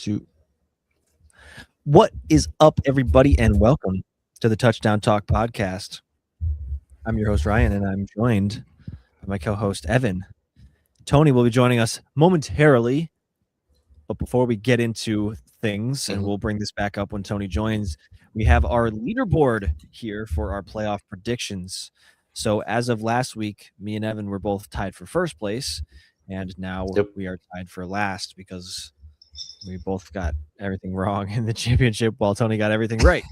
2. What is up, everybody, and welcome to the Touchdown Talk podcast. I'm your host, Ryan, and I'm joined by my co-host, Evan. Tony will be joining us momentarily, but before we get into things, and we'll bring this back up when Tony joins, we have our leaderboard here for our playoff predictions. So as of last week, me and Evan were both tied for first place, and now we are tied for last because we both got everything wrong in the championship while Tony got everything right.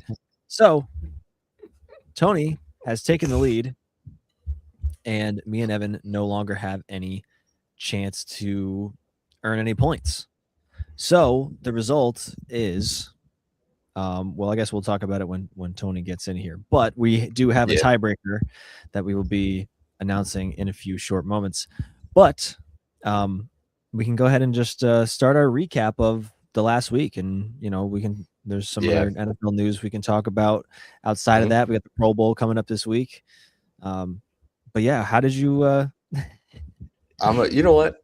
So Tony has taken the lead, and me and Evan no longer have any chance to earn any points. So the result is, well, I guess we'll talk about it when Tony gets in here. But we do have a tiebreaker that we will be announcing in a few short moments. But we can go ahead and just start our recap of the last week, and there's some other NFL news we can talk about outside of that. We got the Pro Bowl coming up this week. But yeah, how did you? You know what?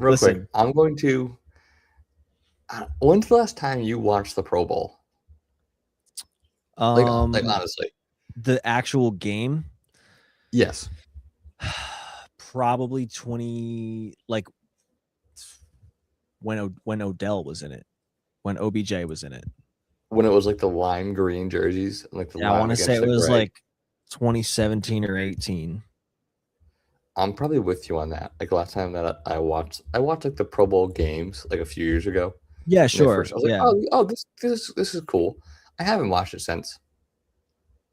Real quick, I'm going to. When's the last time you watched the Pro Bowl? Like honestly, the actual game. Yes. Probably 20. Like when Odell was in it, when OBJ was in it, when it was like the lime green jerseys, like the I want to say it was like 2017 or 18. I'm probably with you on that. Like last time that I watched like the Pro Bowl games like a few years ago. Yeah, sure. I was like, this is cool. I haven't watched it since.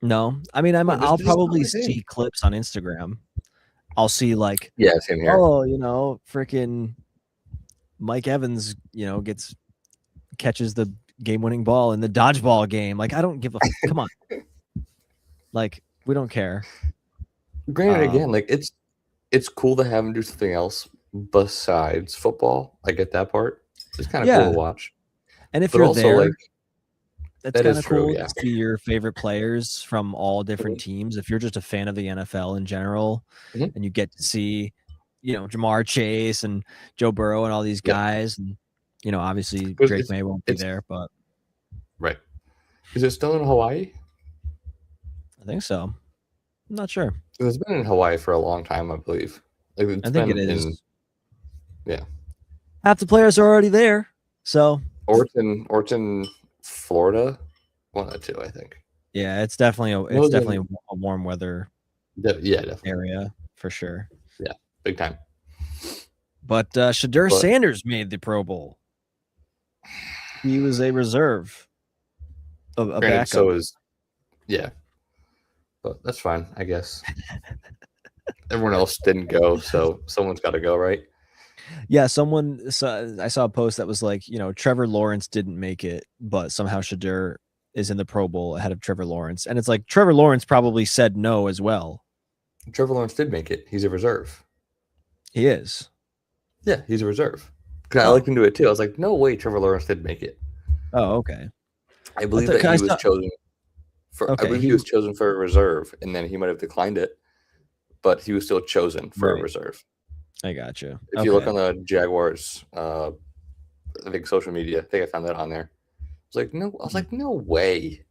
No, I mean I'll probably see clips on Instagram. I'll see like same here. Oh, freaking Mike Evans, catches the game-winning ball in the dodgeball game. Like I don't give a come on. Like we don't care. Granted, again, like it's cool to have him do something else besides football. I get that part. It's kind of cool to watch. And if you're there, that's kind of cool to see your favorite players from all different teams. If you're just a fan of the NFL in general, and you get to see, Jamar Chase and Joe Burrow and all these guys, and obviously Drake May won't be there, but right. Is it still in Hawaii? I think so. I'm not sure. It's been in Hawaii for a long time, I believe. I think it is. Half the players are already there. So Orton, Florida, one of the two, I think. Yeah, it's definitely a warm weather definitely. area for sure. Yeah, big time. But Shedeur Sanders made the Pro Bowl. He was a reserve. A backup. So but that's fine, I guess. Everyone else didn't go, so someone's got to go, right? Yeah, I saw a post that was like, Trevor Lawrence didn't make it, but somehow Shedeur is in the Pro Bowl ahead of Trevor Lawrence. And it's like Trevor Lawrence probably said no as well. Trevor Lawrence did make it. He's a reserve. He is. Yeah, he's a reserve. I looked into it too. I was like, no way Trevor Lawrence did make it. Oh, okay. I believe that he was chosen for I believe he was chosen for a reserve, and then he might have declined it, but he was still chosen for a reserve. I got you. If you look on the Jaguars, I think social media, I think I found that on there. I was like, no way.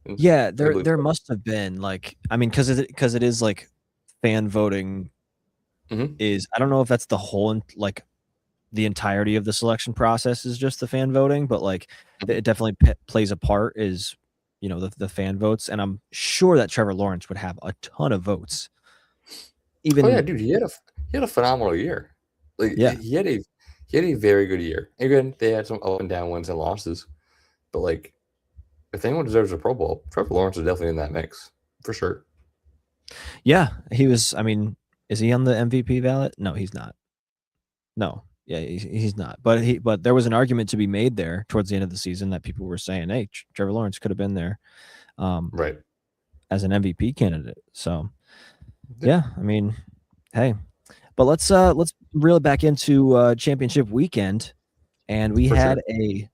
And yeah, there must have been because it is like fan voting. Is I don't know if that's the whole the entirety of the selection process is just the fan voting, but it definitely plays a part. Is the fan votes, and I'm sure that Trevor Lawrence would have a ton of votes. Dude, he had a phenomenal year. He had a very good year. Again, they had some up and down wins and losses, but if anyone deserves a Pro Bowl, Trevor Lawrence is definitely in that mix for sure. Yeah, he was. I mean, is he on the MVP ballot? No, he's not. No, yeah, he's not. But there was an argument to be made there towards the end of the season that people were saying, "Hey, Trevor Lawrence could have been there, right, as an MVP candidate." So, yeah, I mean, hey. But let's reel it back into championship weekend, and we had a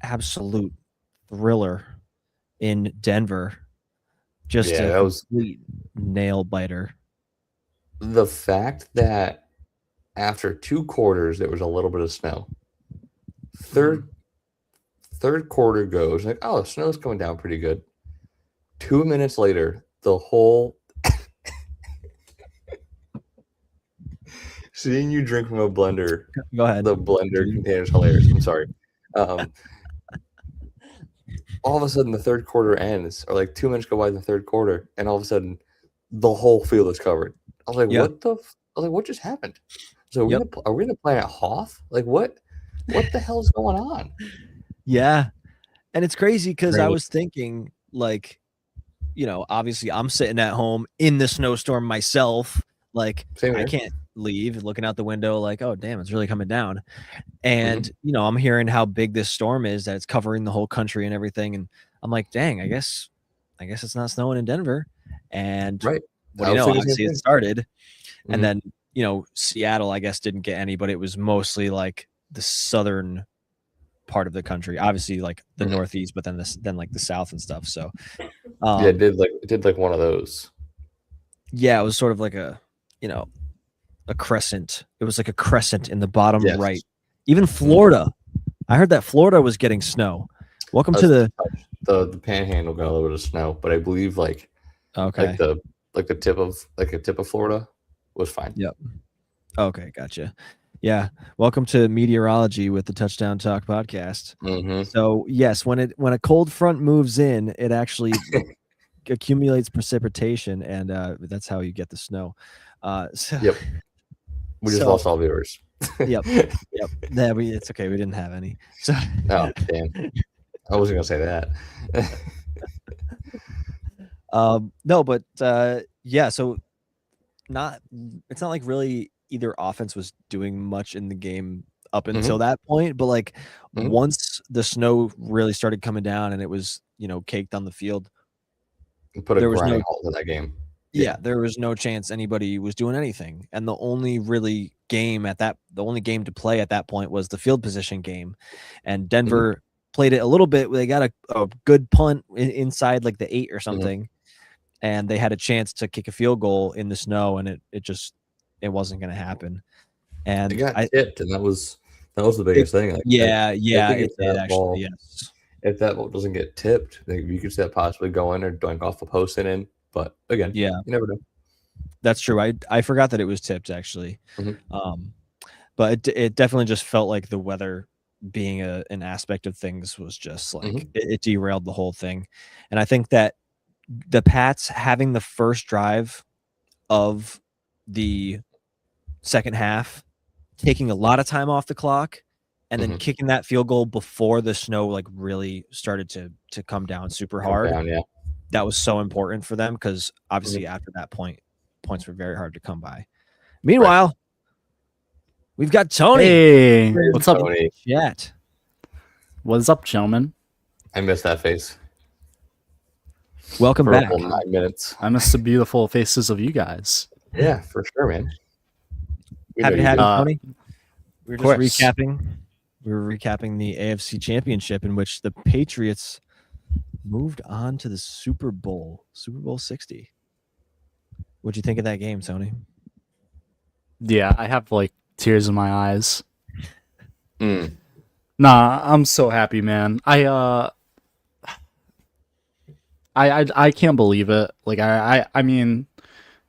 absolute thriller in Denver. Just a complete nail biter. The fact that after 2 quarters there was a little bit of snow. Third Third quarter goes, like, oh, snow's coming down pretty good. 2 minutes later, the whole seeing you drink from a blender. Go ahead. The blender container is hilarious. I'm sorry. All of a sudden, the third quarter ends, or like 2 minutes go by in the third quarter, and all of a sudden, the whole field is covered. I was like, "What the?" I was like, "What just happened?" So are we gonna play at Hoth? Like, what the hell is going on? Yeah, and it's crazy because I was thinking, like, obviously I'm sitting at home in the snowstorm myself. Like, I can't leave, looking out the window like, oh, damn, it's really coming down. And, I'm hearing how big this storm is, that it's covering the whole country and everything. And I'm like, dang, I guess it's not snowing in Denver. And what do you know? Obviously it started. And then, Seattle, I guess, didn't get any, but it was mostly like the southern part of the country, obviously like the Northeast, but then like the South and stuff. So it did like one of those. Yeah, it was sort of like a crescent. It was like a crescent in the bottom right. Even Florida, I heard that Florida was getting snow. Welcome to the Panhandle got a little bit of snow, but I believe like the tip of Florida was fine. Yep. Okay, gotcha. Yeah. Welcome to meteorology with the Touchdown Talk podcast. So yes, when a cold front moves in, it actually accumulates precipitation, and that's how you get the snow. Yep. We just lost all viewers. Yep. It's okay. We didn't have any. So oh damn, I wasn't gonna say that. No, but yeah. So it's not like really either offense was doing much in the game up until that point, but like once the snow really started coming down and it was caked on the field, there was no halt to that game. Yeah, there was no chance anybody was doing anything. And the only game to play at that point was the field position game. And Denver played it a little bit. They got a good punt inside like the 8 or something. And they had a chance to kick a field goal in the snow, and it wasn't going to happen. And it got tipped, and that was the biggest thing. Like, it did actually. Yes. If that ball doesn't get tipped, you could see that possibly go in or doink off the post and in. But again, you never know. That's true. I forgot that it was tipped actually. But it definitely just felt like the weather being an aspect of things was just like it derailed the whole thing. And I think that the Pats having the first drive of the second half, taking a lot of time off the clock, and then kicking that field goal before the snow like really started to come down super hard. That was so important for them because obviously after that point, points were very hard to come by. Meanwhile, we've got Tony. Hey, what's up, Tony? Chat. What's up, gentlemen? I missed that face. Welcome back. 9 minutes. I miss the beautiful faces of you guys. Yeah, for sure, man. Happy to have you, Tony. We were just recapping. We were recapping the AFC Championship, in which the Patriots moved on to the Super Bowl 60. What'd you think of that game, Tony? Yeah, I have like tears in my eyes. Nah, I'm so happy, man. I can't believe it. Like I mean,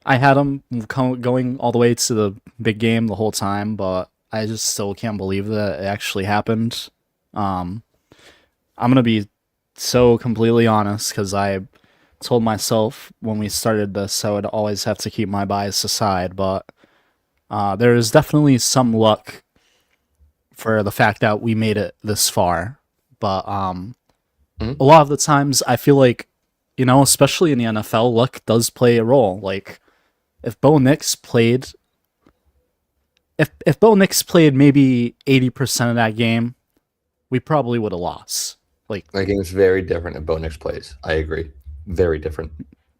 I had them going all the way to the big game the whole time, but I just still can't believe that it actually happened. I'm gonna be so completely honest because I told myself when we started this I would always have to keep my bias aside, but there is definitely some luck for the fact that we made it this far. But a lot of the times I feel like, especially in the NFL, luck does play a role. Like if Bo Nix played maybe 80% of that game, we probably would have lost. Like that game's very different if Bo Nix plays. I agree. Very different.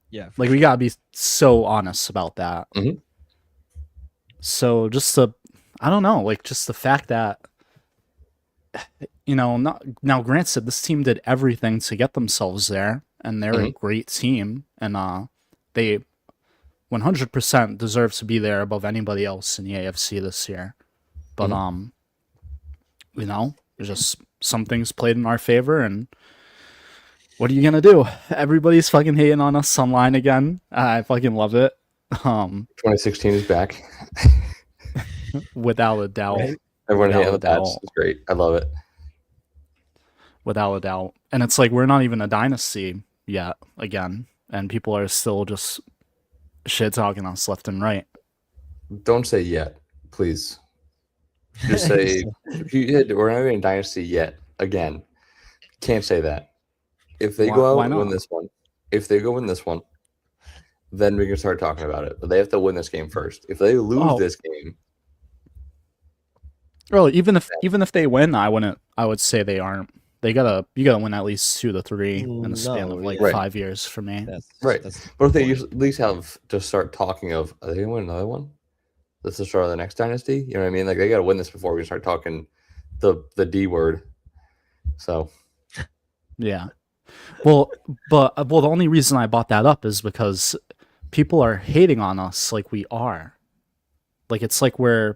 Yeah. Like we gotta be so honest about that. So just the fact that now granted this team did everything to get themselves there, and they're a great team, and they 100% deserve to be there above anybody else in the AFC this year. But just some things played in our favor, and what are you gonna do? Everybody's fucking hating on us online again. I fucking love it. 2016 is back. Without a doubt. Right? Everyone hating on the Pats. It's great. I love it. Without a doubt. And it's like we're not even a dynasty yet again, and people are still just shit talking us left and right. Don't say yet, please. Just say we're not even a dynasty yet. Again, can't say that. If they go out and win this one, then we can start talking about it. But they have to win this game first. If they lose this game, well, even if they win, I would say they aren't. You gotta win at least 2 to 3 in the span of 5 years for me. But if they at least have to start talking of, are they gonna win another one? This is the start of the next dynasty. You know what I mean? Like they gotta win this before we start talking the D word. So yeah. Well, the only reason I brought that up is because people are hating on us like we are. Like it's like we're,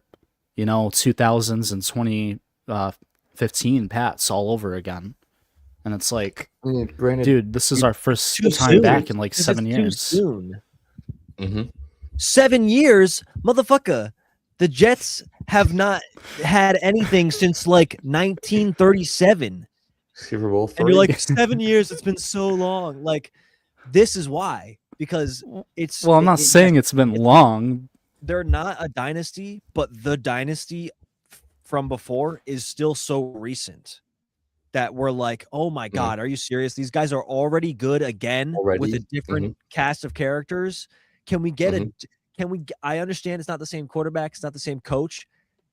2000s and 2015 Pats all over again. And it's like, granted, dude, this is our first time back in 7 years. Soon. Mm-hmm. 7 years? Motherfucker. The Jets have not had anything since 1937. Super Bowl 3. And you're like, 7 years, it's been so long. This is why. Because it's... Well, I'm not saying it's been long. They're not a dynasty, but the dynasty from before is still so recent that we're like, oh my God, are you serious? These guys are already good again with a different cast of characters. Can we get I understand it's not the same quarterback. It's not the same coach.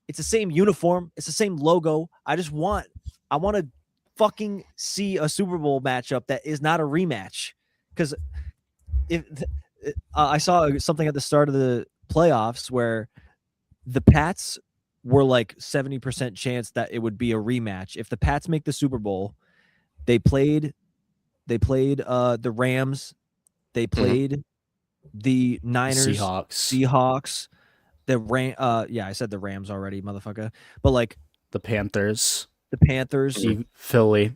It's the same uniform. It's the same logo. I want to fucking see a Super Bowl matchup that is not a rematch. Because if I saw something at the start of the playoffs where the Pats were 70% chance that it would be a rematch. If the Pats make the Super Bowl, they played the Rams, they played the Niners, Seahawks, I said the Rams already, motherfucker. But the Panthers, Philly.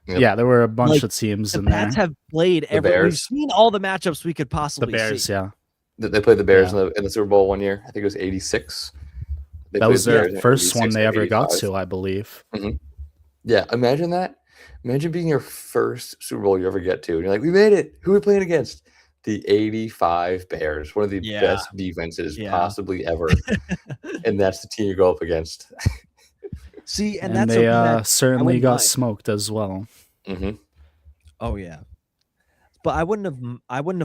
Yep. Yeah, there were a bunch of teams in there. The Pats have played we've seen all the matchups we could possibly see. The Bears, yeah. They played the Bears in the Super Bowl one year. I think it was 86. That was their first one they ever got to, I believe. Mm-hmm. Yeah, imagine that. Imagine being your first Super Bowl you ever get to. And you're like, we made it. Who are we playing against? The 85 Bears, one of the best defenses possibly ever. And that's the team you go up against. See, and that's they certainly got smoked as well. Mm-hmm. Oh yeah, but I wouldn't have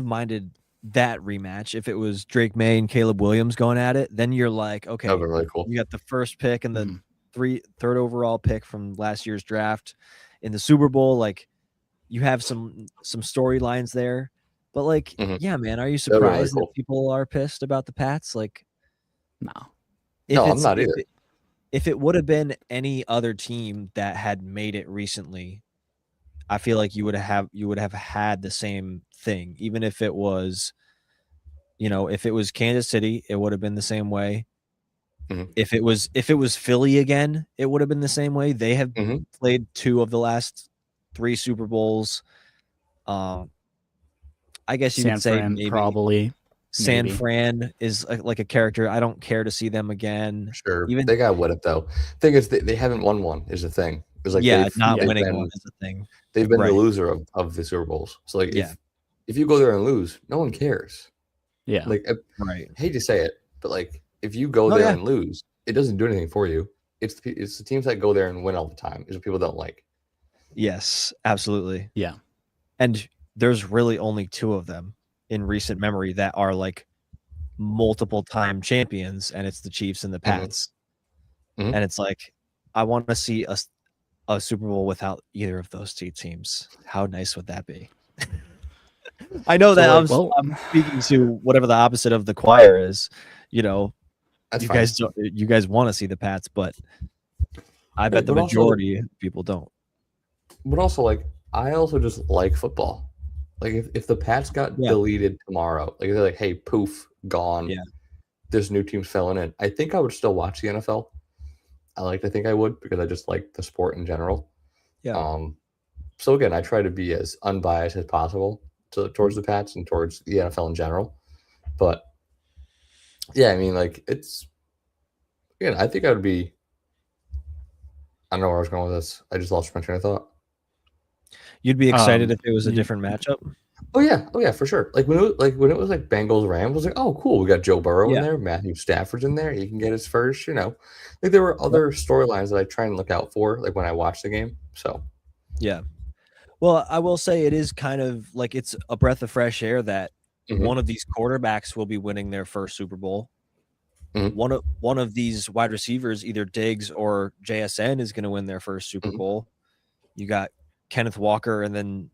minded that rematch if it was Drake May and Caleb Williams going at it. Then you're like, okay, that'd be really cool. You got the first pick and the third overall pick from last year's draft in the Super Bowl. You have some storylines there, but yeah, man, are you surprised that people are pissed about the Pats? No, I'm not either. If it would have been any other team that had made it recently, I feel like you would have had the same thing. Even if it was, if it was Kansas City, it would have been the same way. Mm-hmm. If it was Philly again, it would have been the same way. They have played 2 of the last 3 Super Bowls. I guess you could say maybe probably. San Fran is like a character. I don't care to see them again. Sure, they got win it though. Thing is, they haven't won one. Is the thing. It's not winning one is the thing. They've been the loser of the Super Bowls. So if you go there and lose, no one cares. Yeah, I hate to say it, but if you go there and lose, it doesn't do anything for you. It's the teams that go there and win all the time is what people don't like. Yes, absolutely. Yeah, and there's really only 2 of them in recent memory that are multiple time champions, and it's the Chiefs and the Pats. Mm-hmm. And it's I want to see a Super Bowl without either of those 2 teams. How nice would that be? I know that I'm speaking to whatever the opposite of the choir is. That's you fine. guys don't. You guys want to see the Pats, but I bet the majority of people don't. But also, I also just like football. If the Pats got deleted tomorrow, they're like, hey, poof, gone. Yeah. This new team's filling in. I think I would still watch the NFL. I like to think I would because I just like the sport in general. Yeah. So again, I try to be as unbiased as possible towards the Pats and towards the NFL in general. But yeah, I mean, like it's again, I think I would be. I don't know where I was going with this. I just lost my train of thought. You'd be excited if it was a different matchup. Oh yeah, for sure. Like when it was like Bengals Rams, I was like, oh cool, we got Joe Burrow in there, Matthew Stafford's in there, he can get his first. Like there were other storylines that I try and look out for, like when I watch the game. So yeah. Well, I will say it is kind of like it's a breath of fresh air that one of these quarterbacks will be winning their first Super Bowl. One of these wide receivers, either Diggs or JSN, is going to win their first Super Bowl. You got Kenneth Walker and then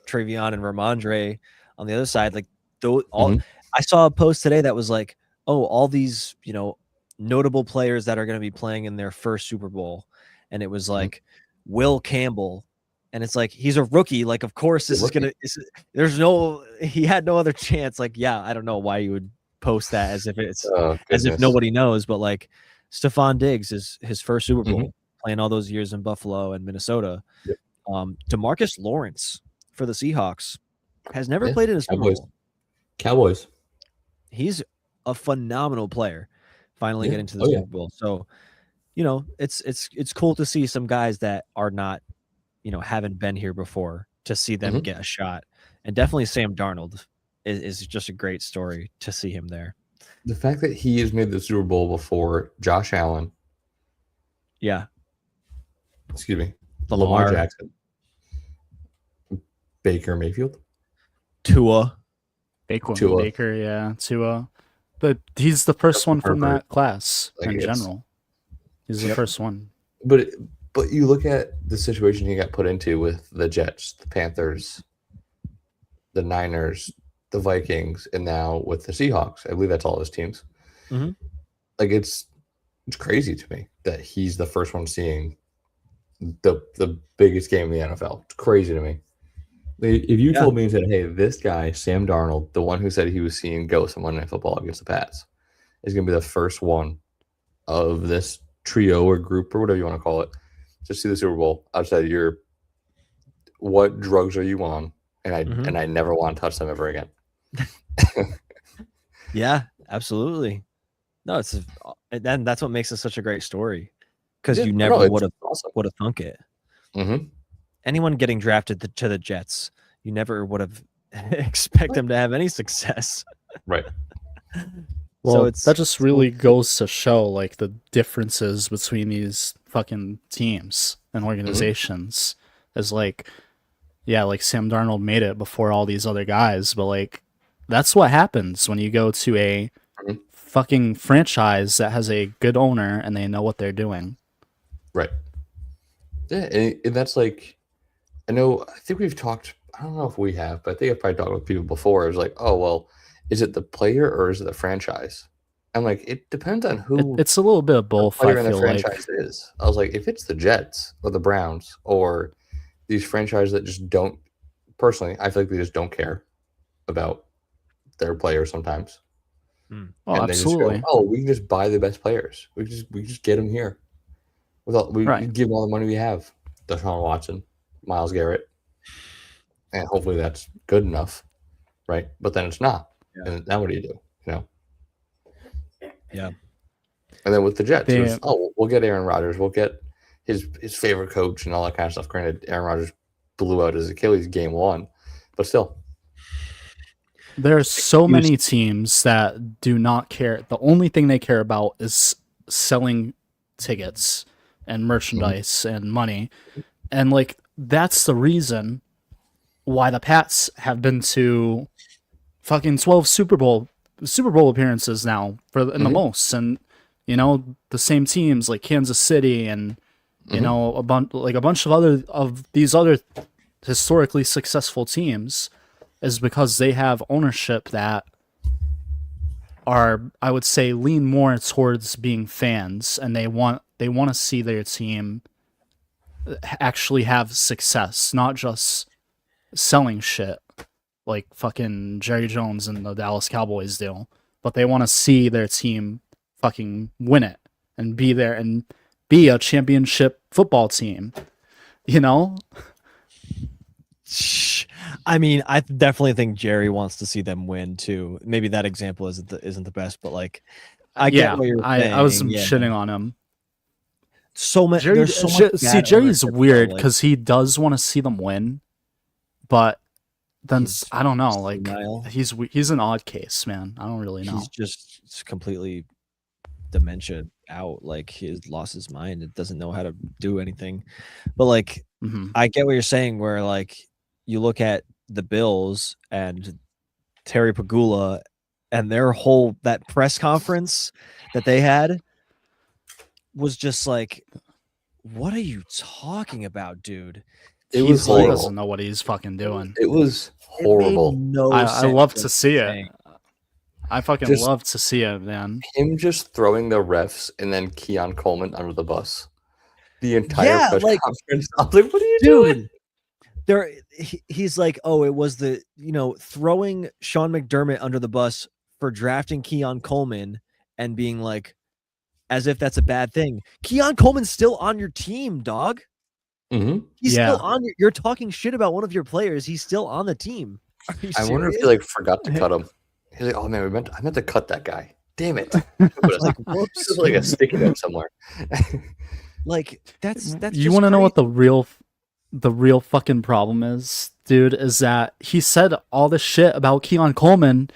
Travion and Ramondre on the other side. Like I saw a post today that was like, oh, all these, notable players that are going to be playing in their first Super Bowl. And it was like Will Campbell. And it's like, he's a rookie. Like, of course, he had no other chance. Like, yeah, I don't know why you would post that as if it's as if nobody knows. But like Stephon Diggs is his first Super Bowl, playing all those years in Buffalo and Minnesota. Yep. DeMarcus Lawrence for the Seahawks has never played in a Super Bowl. Cowboys. He's a phenomenal player. Finally getting to the Super Bowl. So, it's cool to see some guys that are not, haven't been here before, to see them get a shot. And definitely Sam Darnold is just a great story to see him there. The fact that he has made the Super Bowl before Josh Allen. Yeah. Excuse me. Lamar Jackson. Baker Mayfield. Tua. Baker, yeah. Tua. But he's the first one from that class in general. He's the first one. But you look at the situation he got put into with the Jets, the Panthers, the Niners, the Vikings, and now with the Seahawks. I believe that's all his teams. Like it's crazy to me that he's the first one seeing the biggest game in the NFL. It's crazy to me. If you told me and said, hey, this guy, Sam Darnold, the one who said he was seeing ghosts on Monday Night Football against the Pats, is going to be the first one of this trio or group or whatever you want to call it to see the Super Bowl, I'd say what drugs are you on? And I never want to touch them ever again. Yeah, absolutely. No, that's what makes it such a great story, because you never would have thunk it. Anyone getting drafted to the Jets, you never would have expect them to have any success. Right. Well, that just really goes to show like the differences between these fucking teams and organizations. Is like, yeah, like Sam Darnold made it before all these other guys, but like that's what happens when you go to a fucking franchise that has a good owner and they know what they're doing. Right. Yeah, and that's like, I think we've talked, I don't know if we have, but I think I've probably talked with people before. It was like, oh, well, is it the player or is it the franchise? I'm like, it depends on who. It's a little bit of both. The player in the franchise is. I was like, if it's the Jets or the Browns or these franchises that just don't, personally, I feel like they just don't care about their players sometimes. Oh, and absolutely. They just go, we can just buy the best players. We just get them here. We give them all the money we have. Deshaun Watson, Myles Garrett, and hopefully that's good enough, right? But then it's not. Yeah. And then what do? Yeah. And then with the Jets, we'll get Aaron Rodgers. We'll get his favorite coach and all that kind of stuff. Granted, Aaron Rodgers blew out his Achilles game 1, but still. There's so many teams that do not care. The only thing they care about is selling tickets and merchandise and money. And like that's the reason why the Pats have been to fucking 12 Super Bowl appearances now in the most. And the same teams like Kansas City and a bunch of these other historically successful teams is because they have ownership that are, I would say, lean more towards being fans, and they want to see their team actually have success, not just selling shit like fucking Jerry Jones and the Dallas Cowboys do, but they want to see their team fucking win it and be there and be a championship football team. You know? I mean, I definitely think Jerry wants to see them win too. Maybe that example isn't the best, but like, I get what you're saying. I was shitting on him. So much. Jerry, There's so much. Jerry's weird because he does want to see them win, but then I don't know. Like he's an odd case, man. I don't really know. He's just completely dementia out. Like he's lost his mind. It doesn't know how to do anything. But like, I get what you're saying. Where like you look at the Bills and Terry Pagula and their whole that press conference that they had was just like, what are you talking about, dude? He doesn't know what he's fucking doing. It was horrible. I love to see it. I fucking love to see it, man. Him just throwing the refs and then Keon Coleman under the bus. The entire press conference. I was like, what are you doing? He's like, oh, it was the, throwing Sean McDermott under the bus for drafting Keon Coleman and being like, as if that's a bad thing. Keon Coleman's still on your team, dog. Mm-hmm. He's still on you're talking shit about one of your players. He's still on the team. I wonder if he forgot to cut him. He's like, oh man, I meant to cut that guy. Damn it. Like, whoops. Like a sticky note somewhere. Like that's you want to know what the real fucking problem is, dude, is that he said all this shit about Keon Coleman,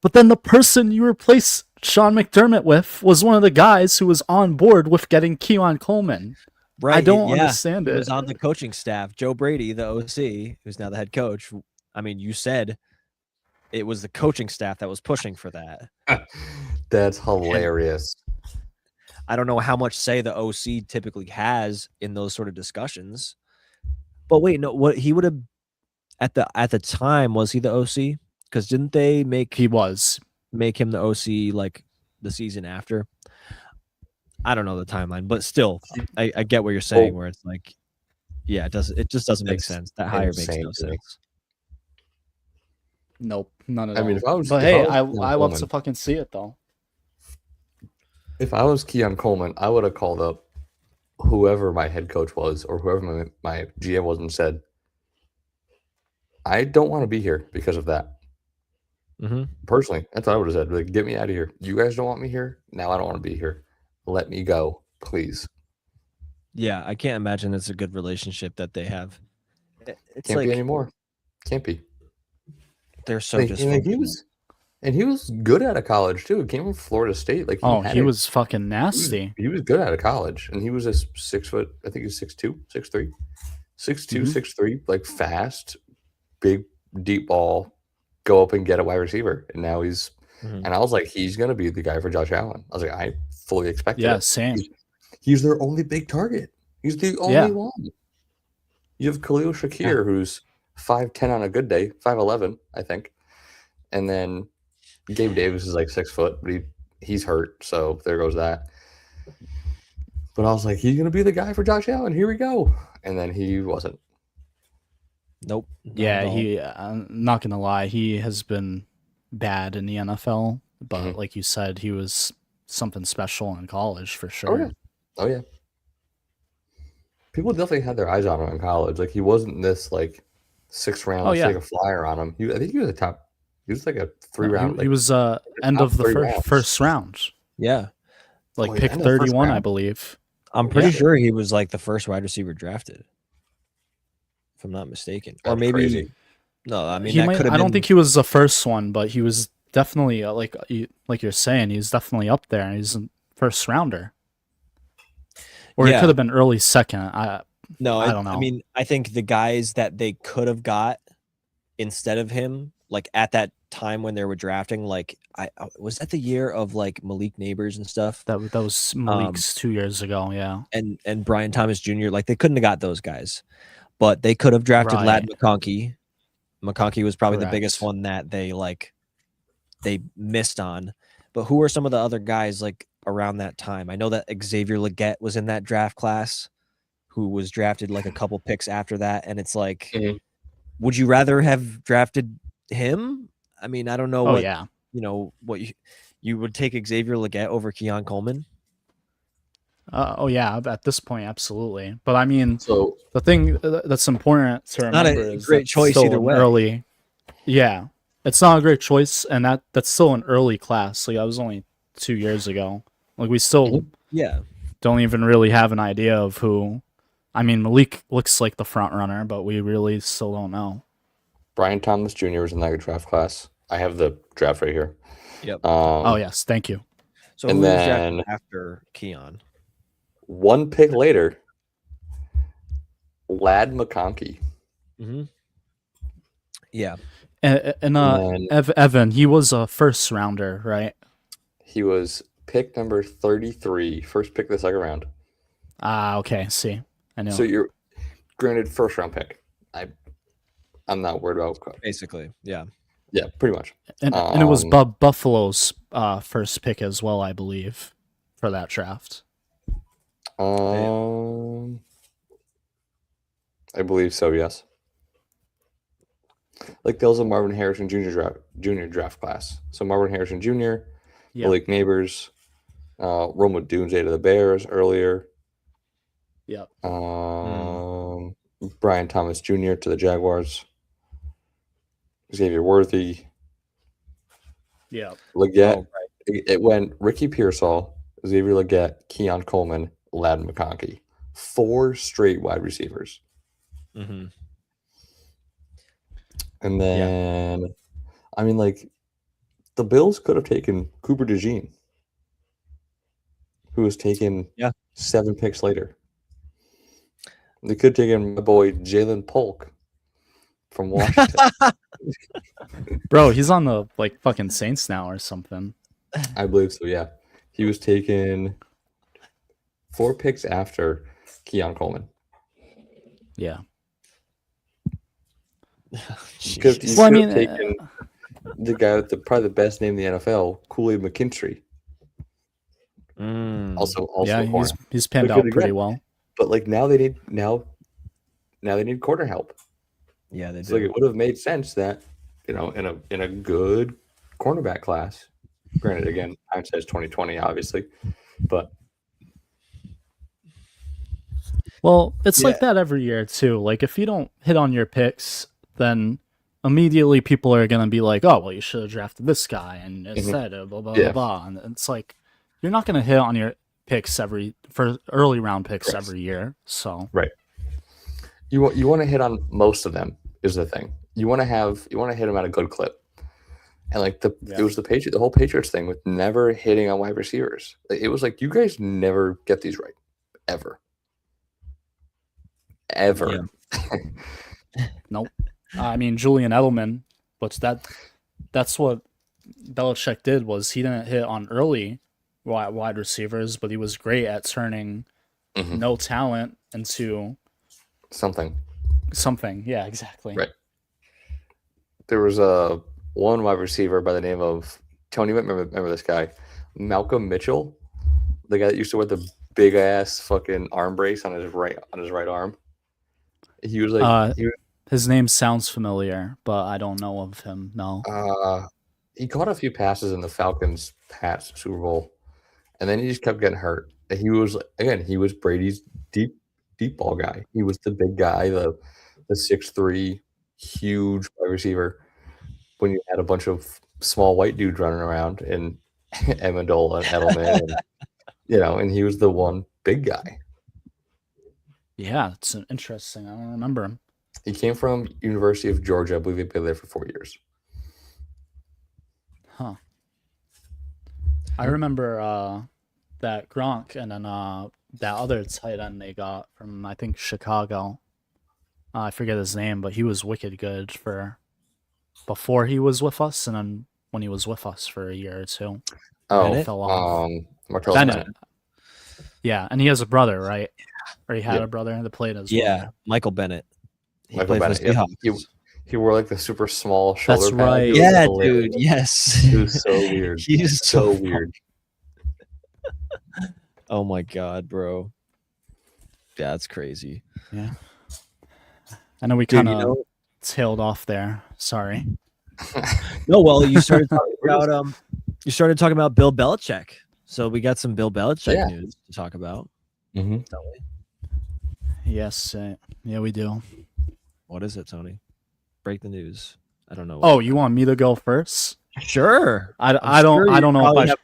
but then the person you replace Sean McDermott with was one of the guys who was on board with getting Keon Coleman. Right. I don't understand it. He was on the coaching staff. Joe Brady, the OC, who's now the head coach. I mean, you said it was the coaching staff that was pushing for that. That's hilarious. And I don't know how much say the OC typically has in those sort of discussions. But wait, no, what he would have at the time, was he the OC? Because didn't they make him the OC like the season after? I don't know the timeline, but still, I get what you're saying. Where it's like, yeah, it just doesn't make sense. That hire makes no sense. Nope, none at all. I mean, I love to fucking see it though. If I was Keon Coleman, I would have called up whoever my head coach was or whoever my GM was and said, I don't want to be here because of that. Mm-hmm. Personally, that's what I would have said. Like, get me out of here. You guys don't want me here. Now I don't want to be here. Let me go, please. Yeah, I can't imagine it's a good relationship that they have. It's can't be anymore. Can't be. They're so dysfunctional. And he was good out of college too. He came from Florida State. Like he was fucking nasty. He was good out of college, and he was a 6 foot. I think he's 6'2", 6'3", 6'2", 6'3", like fast, big, deep ball, go up and get a wide receiver. And now he's. And I was like, he's gonna be the guy for Josh Allen. I was like, I fully expected. Yeah, it. same. He's their only big target. He's the only one. You have Khalil Shakir, who's 5'10" on a good day, 5'11", I think, and then Gabe Davis is like 6 foot, but he's hurt, so there goes that. But I was like, he's gonna be the guy for Josh Allen. Here we go, and then he wasn't. Nope. Yeah, I'm not gonna lie, he has been bad in the NFL, but like you said, he was something special in college for sure. Oh yeah. People definitely had their eyes on him in college. Like he wasn't this like 6th round, take a flyer on him. I think he was a top. He was like a 3 round. He was end of the first round. Yeah, like pick 31, I believe. I'm pretty sure he was like the first wide receiver drafted, if I'm not mistaken. Or maybe crazy. No, I mean I don't think he was the first one, but he was definitely like you're saying, he's definitely up there. He's a first rounder, or it could have been early second. I don't know. I mean, I think the guys that they could have got instead of him, like at that time when they were drafting, like was that the year of like Malik Neighbors and stuff. That was Malik's 2 years ago, yeah. And Brian Thomas Jr. Like they couldn't have got those guys, but they could have drafted Ladd McConkey. McConkey was probably the biggest one that they missed on. But who are some of the other guys like around that time? I know that Xavier Legette was in that draft class, who was drafted like a couple picks after that. And it's like, would you rather have drafted him? I mean, I don't know what you would take Xavier Legette over Keon Coleman. Oh yeah, at this point, absolutely. But I mean, So the thing that's important to remember not a is great that's choice still either an way. early. Yeah, it's not a great choice, and that's still an early class. Like that was only 2 years ago. Like we still don't even really have an idea of who. I mean, Malik looks like the front runner, but we really still don't know. Brian Thomas Jr. was in that draft class. I have the draft right here. Yep. Oh yes, thank you. So who was drafted after Keon? One pick later, Ladd McConkey. Mm-hmm. Yeah. And Evan, he was a first rounder, right? He was pick number 33, first pick of the second round. Okay. See, I know. So you're granted first round pick. I'm not worried about basically. Yeah. Yeah, pretty much. And it was Buffalo's first pick as well, I believe, for that draft. I believe so. Yes. Like there was a Marvin Harrison Jr. draft class. So Marvin Harrison Jr., Malik Neighbors, Roma Dunze to the Bears earlier. Yep. Brian Thomas Jr. to the Jaguars. Xavier Worthy. Yeah. Leggett. Oh, right. It went Ricky Pearsall, Xavier Leggett, Keon Coleman, Ladd McConkey. 4 straight wide receivers. Mm-hmm. And then, I mean, like, the Bills could have taken Cooper DeJean, who was taken 7 picks later. They could have taken my boy Jalen Polk from Washington. Bro, he's on the fucking Saints now or something. I believe so. Yeah, he was taken 4 picks after Keon Coleman. Yeah. Because I mean, taken the guy with probably the best name in the NFL, Kool-Aid McKinstry. Also, yeah, he's panned out pretty well. But like now they need corner help. Yeah, they do. So like, it would have made sense that in a good cornerback class. Granted, again, hindsight's 2020, obviously, but well, it's like that every year too. Like if you don't hit on your picks, then immediately people are gonna be like, "Oh, well, you should have drafted this guy," and instead of blah blah blah blah. And it's like you're not gonna hit on your picks for early round picks every year. So right, you want to hit on most of them is the thing. You want to hit them at a good clip, and like it was the whole Patriots thing with never hitting on wide receivers. It was like you guys never get these right, ever. Nope. I mean, Julian Edelman, but that's what Belichick did was he didn't hit on early wide receivers, but he was great at turning no talent into something. Yeah, exactly. Right. There was one wide receiver by the name of Tony. Remember this guy, Malcolm Mitchell, the guy that used to wear the big ass fucking arm brace on his right arm. He was like his name sounds familiar, but I don't know of him. No. He caught a few passes in the Falcons' past Super Bowl, and then he just kept getting hurt. He was Brady's deep ball guy. He was the big guy, the 6'3", huge wide receiver. When you had a bunch of small white dudes running around and Amendola and Edelman, and he was the one big guy. Yeah, it's interesting. I don't remember him. He came from University of Georgia. I believe he played there for 4 years. Huh. I remember that Gronk and then that other tight end they got from, I think, Chicago. I forget his name, but he was wicked good for before he was with us and then when he was with us for a year or two. Oh, fell off. Martellus Bennett. Yeah, and he has a brother, right? Or he had a brother that played as well. Yeah, Michael Bennett. He wore like the super small shoulder That's pad. right. Yeah, dude. Yes. It was so weird. He's so weird. Oh my god, bro. Yeah, that's crazy. Yeah. I know we kind of tailed off there. Sorry. No, well, you started talking about Bill Belichick. So we got some Bill Belichick news to talk about. Mm-hmm. Tony? Yes, yeah, we do. What is it, Tony? Break the news. I don't know. Oh, you want me to go first? Sure. I don't know if I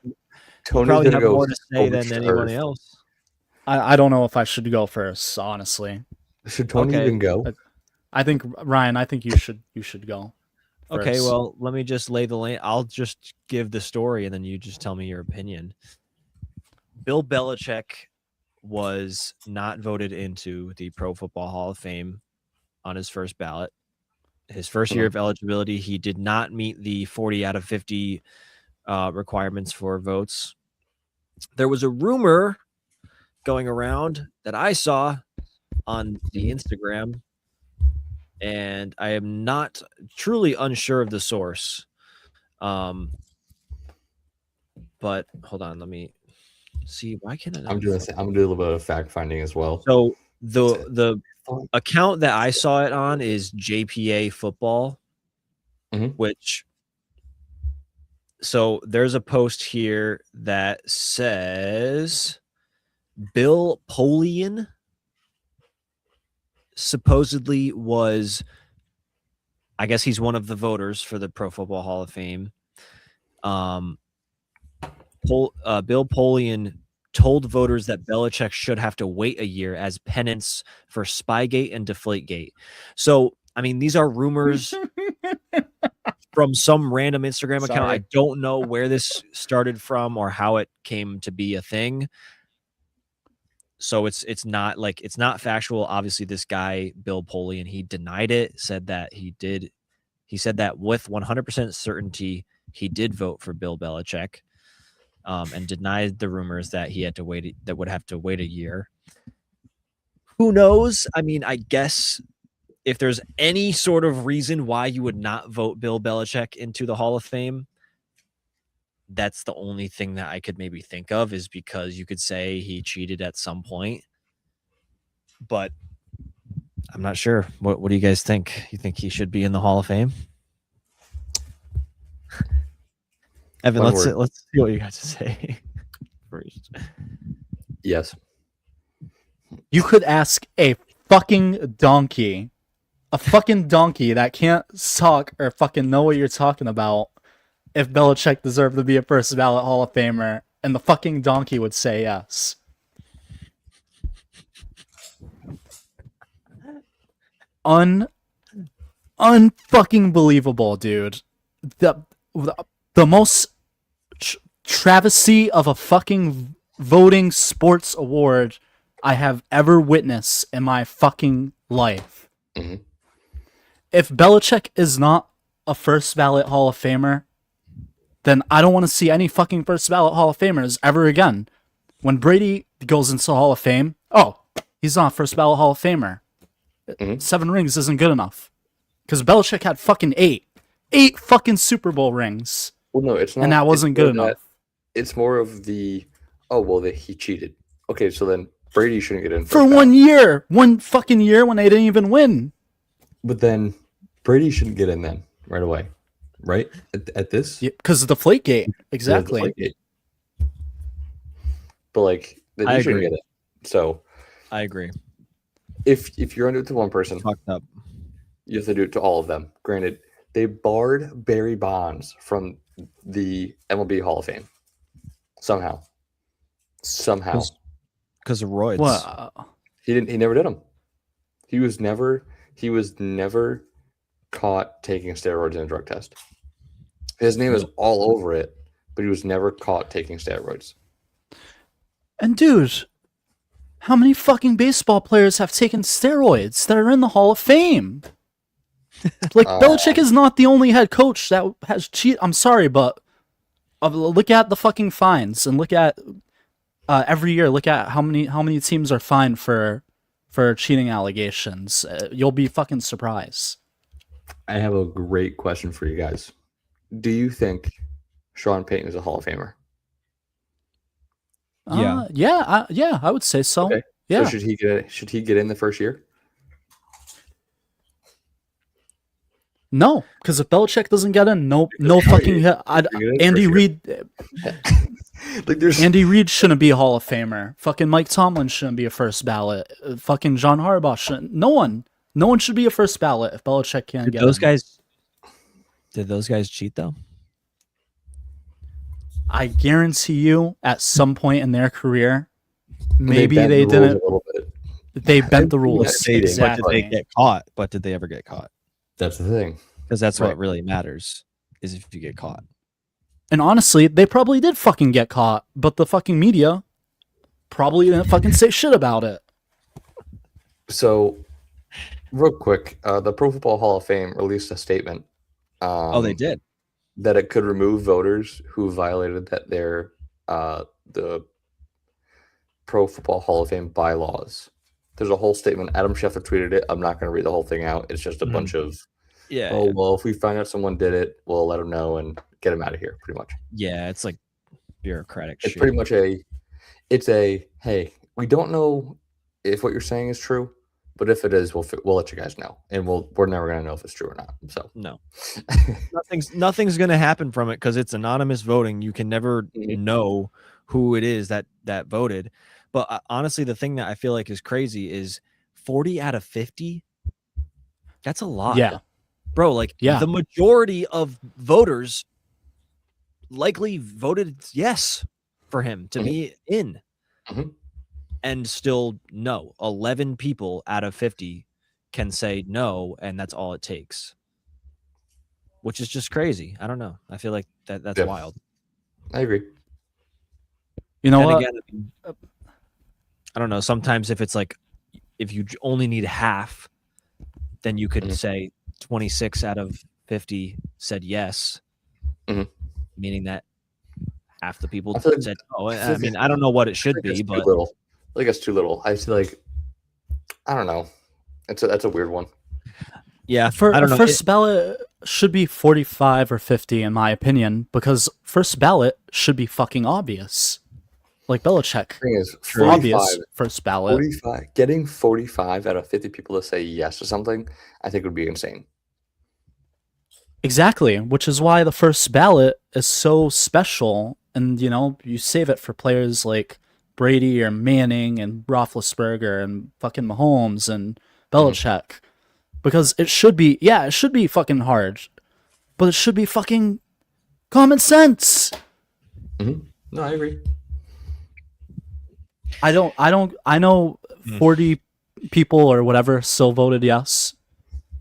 Tony's probably gonna have go more to say over than to anybody Earth. else. I don't know if I should go first, honestly. Should Tony Okay. even go? I think Ryan, I think you should go. Okay, first. well, let me just lay the lane. I'll just give the story and then you just tell me your opinion. Bill Belichick was not voted into the Pro Football Hall of Fame on his first ballot. His first year of eligibility, he did not meet the 40 out of 50 requirements for votes. There was a rumor going around that I saw on the Instagram, and I am not truly unsure of the source. But hold on, let me see. Why can't I? I'm doing a little bit of fact finding as well. So the account that I saw it on is JPA Football, which. So there's a post here that says Bill Polian supposedly was, I guess he's one of the voters for the Pro Football Hall of Fame. Bill Polian told voters that Belichick should have to wait a year as penance for Spygate and Deflategate. So, I mean, these are rumors from some random Instagram account. I don't know where this started from or how it came to be a thing. So it's not factual. Obviously, this guy, Bill Polian, he denied it, said that he did. He said that with 100% certainty, he did vote for Bill Belichick, and denied the rumors that he had to wait, that would have to wait a year. Who knows? I mean, I guess if there's any sort of reason why you would not vote Bill Belichick into the Hall of Fame, that's the only thing that I could maybe think of, is because you could say he cheated at some point. But I'm not sure. What do you guys think? You think he should be in the Hall of Fame? Evan, let's see what you got to say first. Yes. You could ask a fucking donkey that can't talk or fucking know what you're talking about if Belichick deserved to be a first ballot Hall of Famer, and the fucking donkey would say yes. Unfucking believable, dude. The most travesty of a fucking voting sports award I have ever witnessed in my fucking life. Mm-hmm. If Belichick is not a first ballot Hall of Famer, then I don't want to see any fucking first ballot Hall of Famers ever again. When Brady goes into the Hall of Fame, he's not a first ballot Hall of Famer. 7 rings isn't good enough. Because Belichick had fucking 8 fucking Super Bowl rings. Well, no, it's not. And that wasn't good enough. It's more of the, that he cheated. Okay, so then Brady shouldn't get in. For 1 year. 1 fucking year when they didn't even win. But then Brady shouldn't get in then, right away. Right? At this? Because of the Deflategate. Exactly. Yeah, Deflategate. But then he shouldn't get it. So I agree. If you're going to do it to one person, fucked up, you have to do it to all of them. Granted, they barred Barry Bonds from the MLB Hall of Fame. Somehow. Because of roids. What? He never did them. He was never caught taking steroids in a drug test. His name is all over it, but he was never caught taking steroids. And dude, how many fucking baseball players have taken steroids that are in the Hall of Fame? Belichick is not the only head coach that has cheated. I'm sorry, but look at the fucking fines and look at every year. Look at how many teams are fined for cheating allegations. You'll be fucking surprised. I have a great question for you guys. Do you think Sean Payton is a Hall of Famer? Yeah, I would say so. Okay. Yeah. So should he get in the first year? No, because if Belichick doesn't get in, no fucking Andy Reid. Like there's Andy Reid shouldn't be a Hall of Famer. Fucking Mike Tomlin shouldn't be a first ballot. Fucking John Harbaugh shouldn't. No one should be a first ballot if Belichick can't get those him. guys. Did those guys cheat though? I guarantee you, at some point in their career, maybe they didn't. They bent the rules. Exactly. But did they get caught? But did they ever get caught? That's the thing. Because that's what really matters, is if you get caught. And honestly, they probably did fucking get caught, but the fucking media probably didn't fucking say shit about it. So, real quick, the Pro Football Hall of Fame released a statement. They did. That it could remove voters who violated the Pro Football Hall of Fame bylaws. There's a whole statement. Adam Schefter tweeted it. I'm not going to read the whole thing out. It's just a bunch of, well, if we find out someone did it, we'll let them know and get them out of here, pretty much. Yeah, it's like bureaucratic shit. It's pretty much hey, we don't know if what you're saying is true, but if it is, we'll let you guys know, and we're never going to know if it's true or not. So no, nothing's going to happen from it because it's anonymous voting. You can never know who it is that voted. But honestly, the thing that I feel like is crazy is 40 out of 50. That's a lot. Yeah. Bro, like the majority of voters likely voted yes for him to be in. And still no. 11 people out of 50 can say no, and that's all it takes. Which is just crazy. I don't know. I feel like that's wild. I agree. You know what? Again, I don't know. Sometimes if you only need half, then you could say 26 out of 50 said yes, meaning that half the people said no. I mean, I don't know what it should be, but I think it's too little. I feel like, I don't know. That's a weird one. Yeah, I don't know. First ballot should be 45 or 50, in my opinion, because first ballot should be fucking obvious. Like Belichick. The thing is, obvious first ballot. 45, getting 45 out of 50 people to say yes to something, I think would be insane. Exactly, which is why the first ballot is so special. And, you save it for players like Brady or Manning and Roethlisberger and fucking Mahomes and Belichick. Because it should be fucking hard. But it should be fucking common sense. No, I agree. I know 40 people or whatever still voted yes.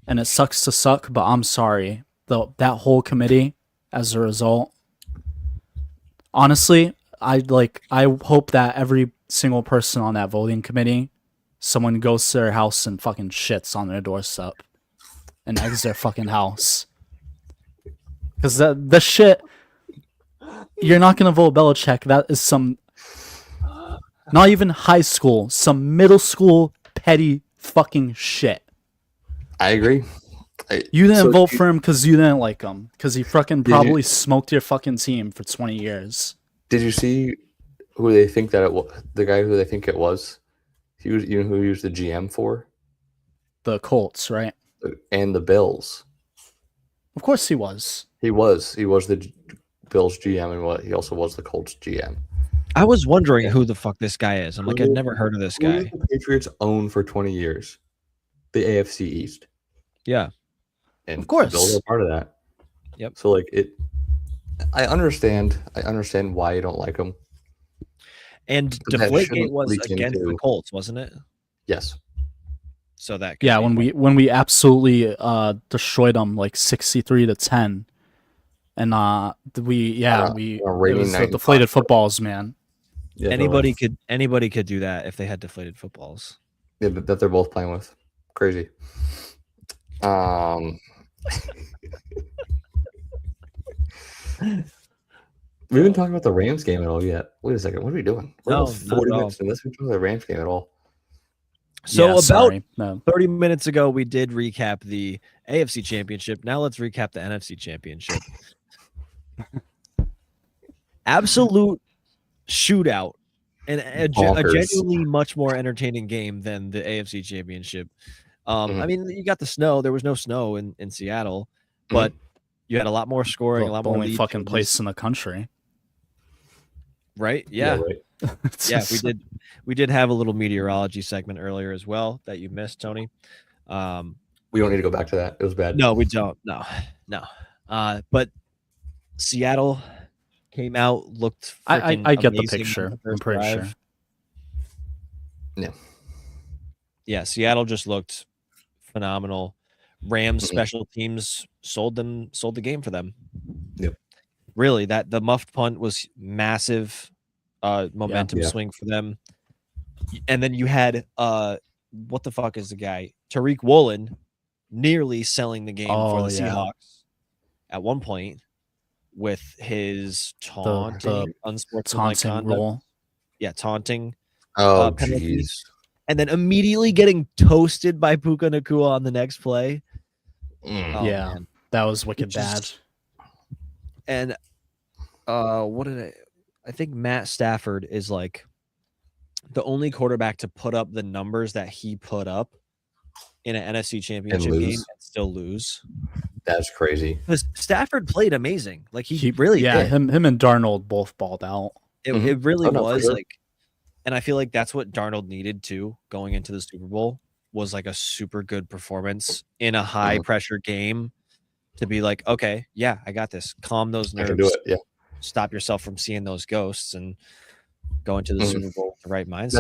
And it sucks to suck, but I'm sorry. That whole committee, as a result. Honestly, I hope that every single person on that voting committee, someone goes to their house and fucking shits on their doorstep and eggs their fucking house. Because the shit, you're not gonna vote Belichick. That is some, not even high school, some middle school petty fucking shit. I agree. You didn't vote for him because you didn't like him. Because he fucking probably smoked your fucking team for 20 years. Did you see who they think that it was? The guy who they think it was? He was, who he was the GM for? The Colts, right? And the Bills. Of course he was. He was the Bills GM, and he also was the Colts GM. I was wondering who the fuck this guy is. I'm like, I've never heard of this guy. Who did the Patriots own for 20 years? The AFC East. Yeah. And of course, the Bills are part of that. Yep. So I understand why you don't like him. And Deflategate was against the Colts, wasn't it? Yes. So that when we absolutely destroyed them like 63-10, and it was the deflated footballs, man. Yeah, anybody could do that if they had deflated footballs. Yeah, that they're both playing with. Crazy. We haven't talked about the Rams game at all yet. Wait a second. What are we doing? We're almost 40 minutes in this. We talked about the Rams game at all. So about 30 minutes ago, we did recap the AFC Championship. Now let's recap the NFC Championship. Absolute shootout and a genuinely much more entertaining game than the AFC Championship. I mean, you got the snow. There was no snow in Seattle, but you had a lot more scoring, a lot more only fucking place in the country. Right? Yeah. Right. Yeah, we did have a little meteorology segment earlier as well that you missed, Tony. We don't need to go back to that. It was bad. No, we don't. No. But Seattle came out, looked freaking I get the amazing picture. on the I'm first pretty drive. sure. Yeah, Seattle just looked phenomenal. Rams special teams sold the game for them. Yep. Really, the muffed punt was massive momentum swing for them. And then you had what the fuck is the guy? Tariq Woolen nearly selling the game for the Seahawks at one point with his taunting, unsportsmanlike conduct. Rule. Yeah, taunting. Oh, penalty. jeez. And then immediately getting toasted by Puka Nacua on the next play. Oh, yeah, man. That was wicked bad. And what did I think Matt Stafford is like the only quarterback to put up the numbers that he put up in an NFC Championship game and still lose. That's crazy. Because Stafford played amazing. Like he really did. Him and Darnold both balled out. It really was like, and I feel like that's what Darnold needed too going into the Super Bowl was like a super good performance in a high pressure game to be like, okay, yeah, I got this. Calm those nerves. I can do it. Yeah. Stop yourself from seeing those ghosts and go into the Super Bowl with the right mindset.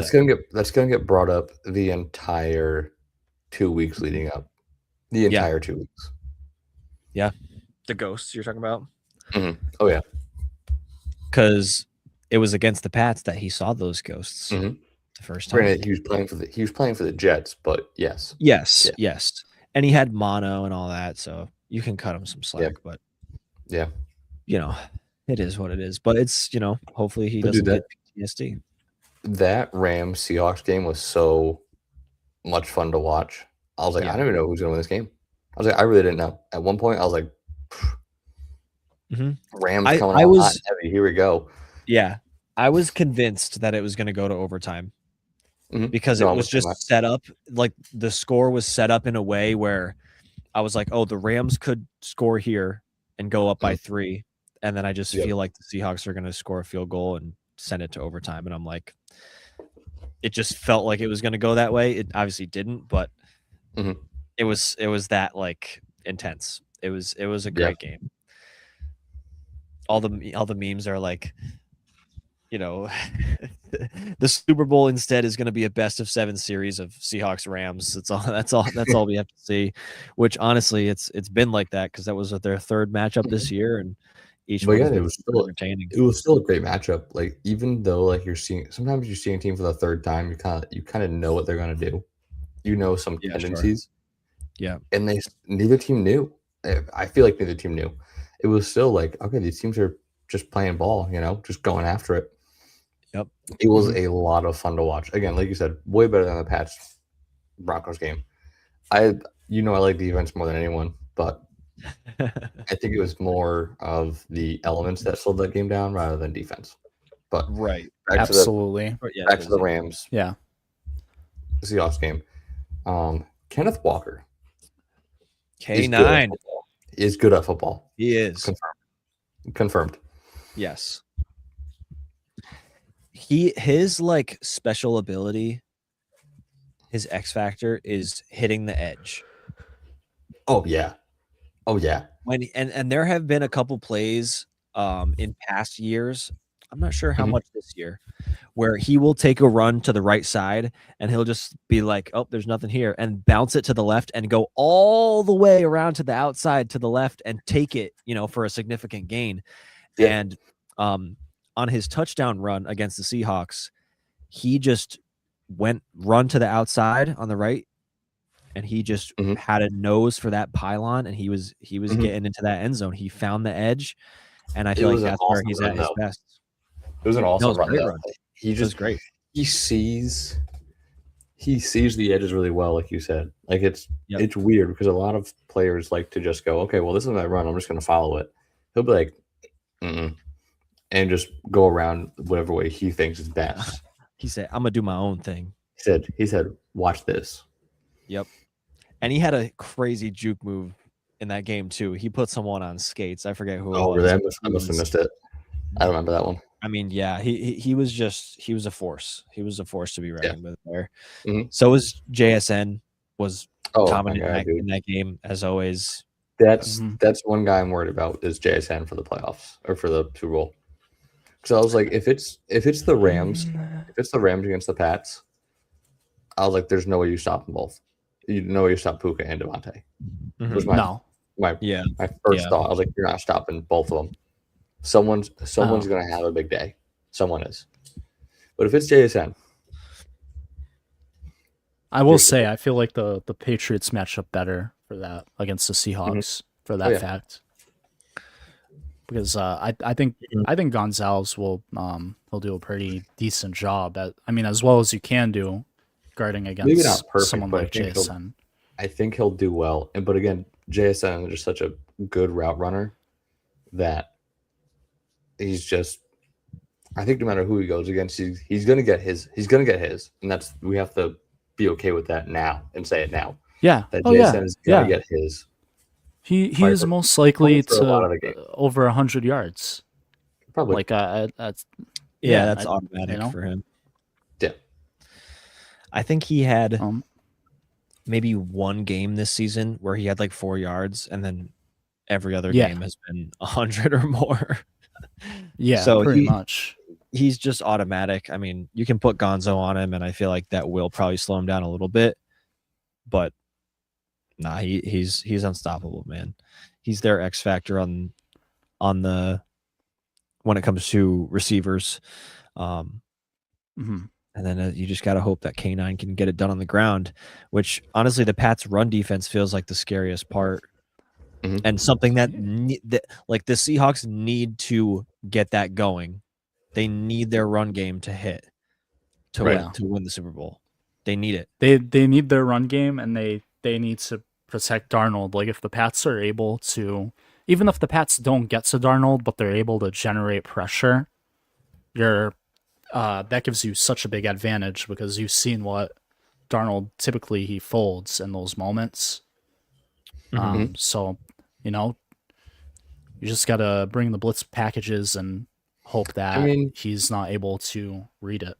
That's gonna get brought up the entire 2 weeks leading up. The entire 2 weeks. Yeah. The ghosts you're talking about? Oh yeah. Because it was against the Pats that he saw those ghosts the first time. Granted, he was playing for the Jets, but yes. Yes. And he had mono and all that, so you can cut him some slack, but it is what it is. But it's, hopefully he doesn't get PTSD. That Rams Seahawks game was so much fun to watch. I was like, I don't even know who's gonna win this game. I was like, I really didn't know. At one point, I was like, Rams coming out hot and heavy. Here we go. Yeah, I was convinced that it was going to go to overtime because it was just set up. Like the score was set up in a way where I was like, oh, the Rams could score here and go up by 3. And then I just feel like the Seahawks are going to score a field goal and send it to overtime. And I'm like, it just felt like it was going to go that way. It obviously didn't, but it was that like intense. It was a great game. All the memes are like, the Super Bowl instead is going to be a best of 7 series of Seahawks Rams. That's all we have to see. Which honestly, it's been like that because that was their third matchup this year, and each one it was still entertaining. It was still a great matchup. Like even though like sometimes you're seeing a team for the third time, you kind of know what they're going to do. You know some tendencies. Sure. Yeah, and neither team knew. I feel like neither team knew. It was still like, okay, these teams are just playing ball, just going after it. Yep. It was a lot of fun to watch. Again, like you said, way better than the Pats Broncos game. I like defense more than anyone, but I think it was more of the elements that slowed that game down rather than defense. But absolutely. Back to the Rams. Yeah. Seahawks game. Kenneth Walker. K9 is good at football. He is. Confirmed. Yes. His like special ability, his X factor is hitting the edge. Oh yeah. And there have been a couple plays in past years. I'm not sure how much this year, where he will take a run to the right side and he'll just be like, oh, there's nothing here, and bounce it to the left and go all the way around to the outside to the left and take it, for a significant gain. Yeah. And on his touchdown run against the Seahawks, he just run to the outside on the right, and he just had a nose for that pylon, and he was getting into that end zone. He found the edge, and I feel like that's where he's at his best. It was an awesome run. He just great. He sees the edges really well, like you said. Like it's weird because a lot of players like to just go, okay, well, this is my run. I'm just going to follow it. He'll be like, and just go around whatever way he thinks is best. He said, I'm gonna do my own thing. He said, watch this. Yep. And he had a crazy juke move in that game too. He put someone on skates. I forget who. Oh, really? I must have missed it. I don't remember that one. I mean, yeah, he was a force. He was a force to be reckoned with there. Mm-hmm. So was JSN, was dominant my God, in that game as always. That's one guy I'm worried about is JSN for the playoffs or for the Super Bowl. Because I was like, if it's the Rams, if it's the Rams against the Pats, I was like, there's no way you stop them both. You know you stop Puka and Devontae. Was my first thought. I was like, you're not stopping both of them. Someone's gonna have a big day. Someone is. But if it's JSN, I will say I feel like the Patriots match up better for that against the Seahawks for that fact. Because I think Gonzalez will do a pretty decent job at, I mean, as well as you can do guarding against maybe not perfect, someone like JSN. I think he'll do well. But again, JSN is just such a good route runner that he's just, I think no matter who he goes against, he's gonna get his. He's gonna get his, and we have to be okay with that now and say it now. Yeah, that JSN is gonna get his. He is most likely to over 100 yards. Probably. Like that's automatic for him. Yeah, I think he had maybe one game this season where he had like 4 yards, and then every other game has been 100 or more. Yeah, so pretty much. He's just automatic. I mean, you can put Gonzo on him, and I feel like that will probably slow him down a little bit. But nah, he's unstoppable, man. He's their X factor on the when it comes to receivers. And then you just got to hope that K9 can get it done on the ground, which honestly, the Pats' run defense feels like the scariest part. And something that like the Seahawks need to get that going. They need their run game to hit to win the Super Bowl. They need it. They need their run game, and they need to protect Darnold. Like if the Pats are able to, even if the Pats don't get to Darnold, but they're able to generate pressure, that gives you such a big advantage because you've seen what Darnold typically he folds in those moments. So, you just got to bring the blitz packages and hope that he's not able to read it.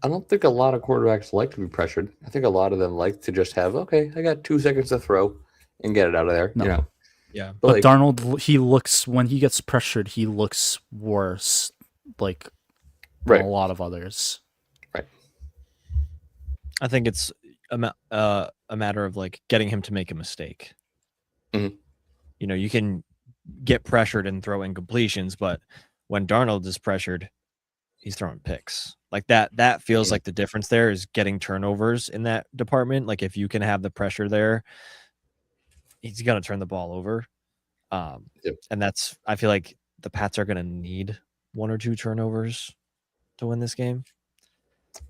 I don't think a lot of quarterbacks like to be pressured. I think a lot of them like to just have, I got 2 seconds to throw and get it out of there. No. Yeah. But like, Darnold, when he gets pressured, he looks worse, like than a lot of others. Right. I think it's a matter of like getting him to make a mistake. You can get pressured and throw incompletions, but when Darnold is pressured, he's throwing picks. Like that feels like the difference there is getting turnovers in that department. Like if you can have the pressure there, he's going to turn the ball over. And I feel like the Pats are going to need 1 or 2 turnovers to win this game.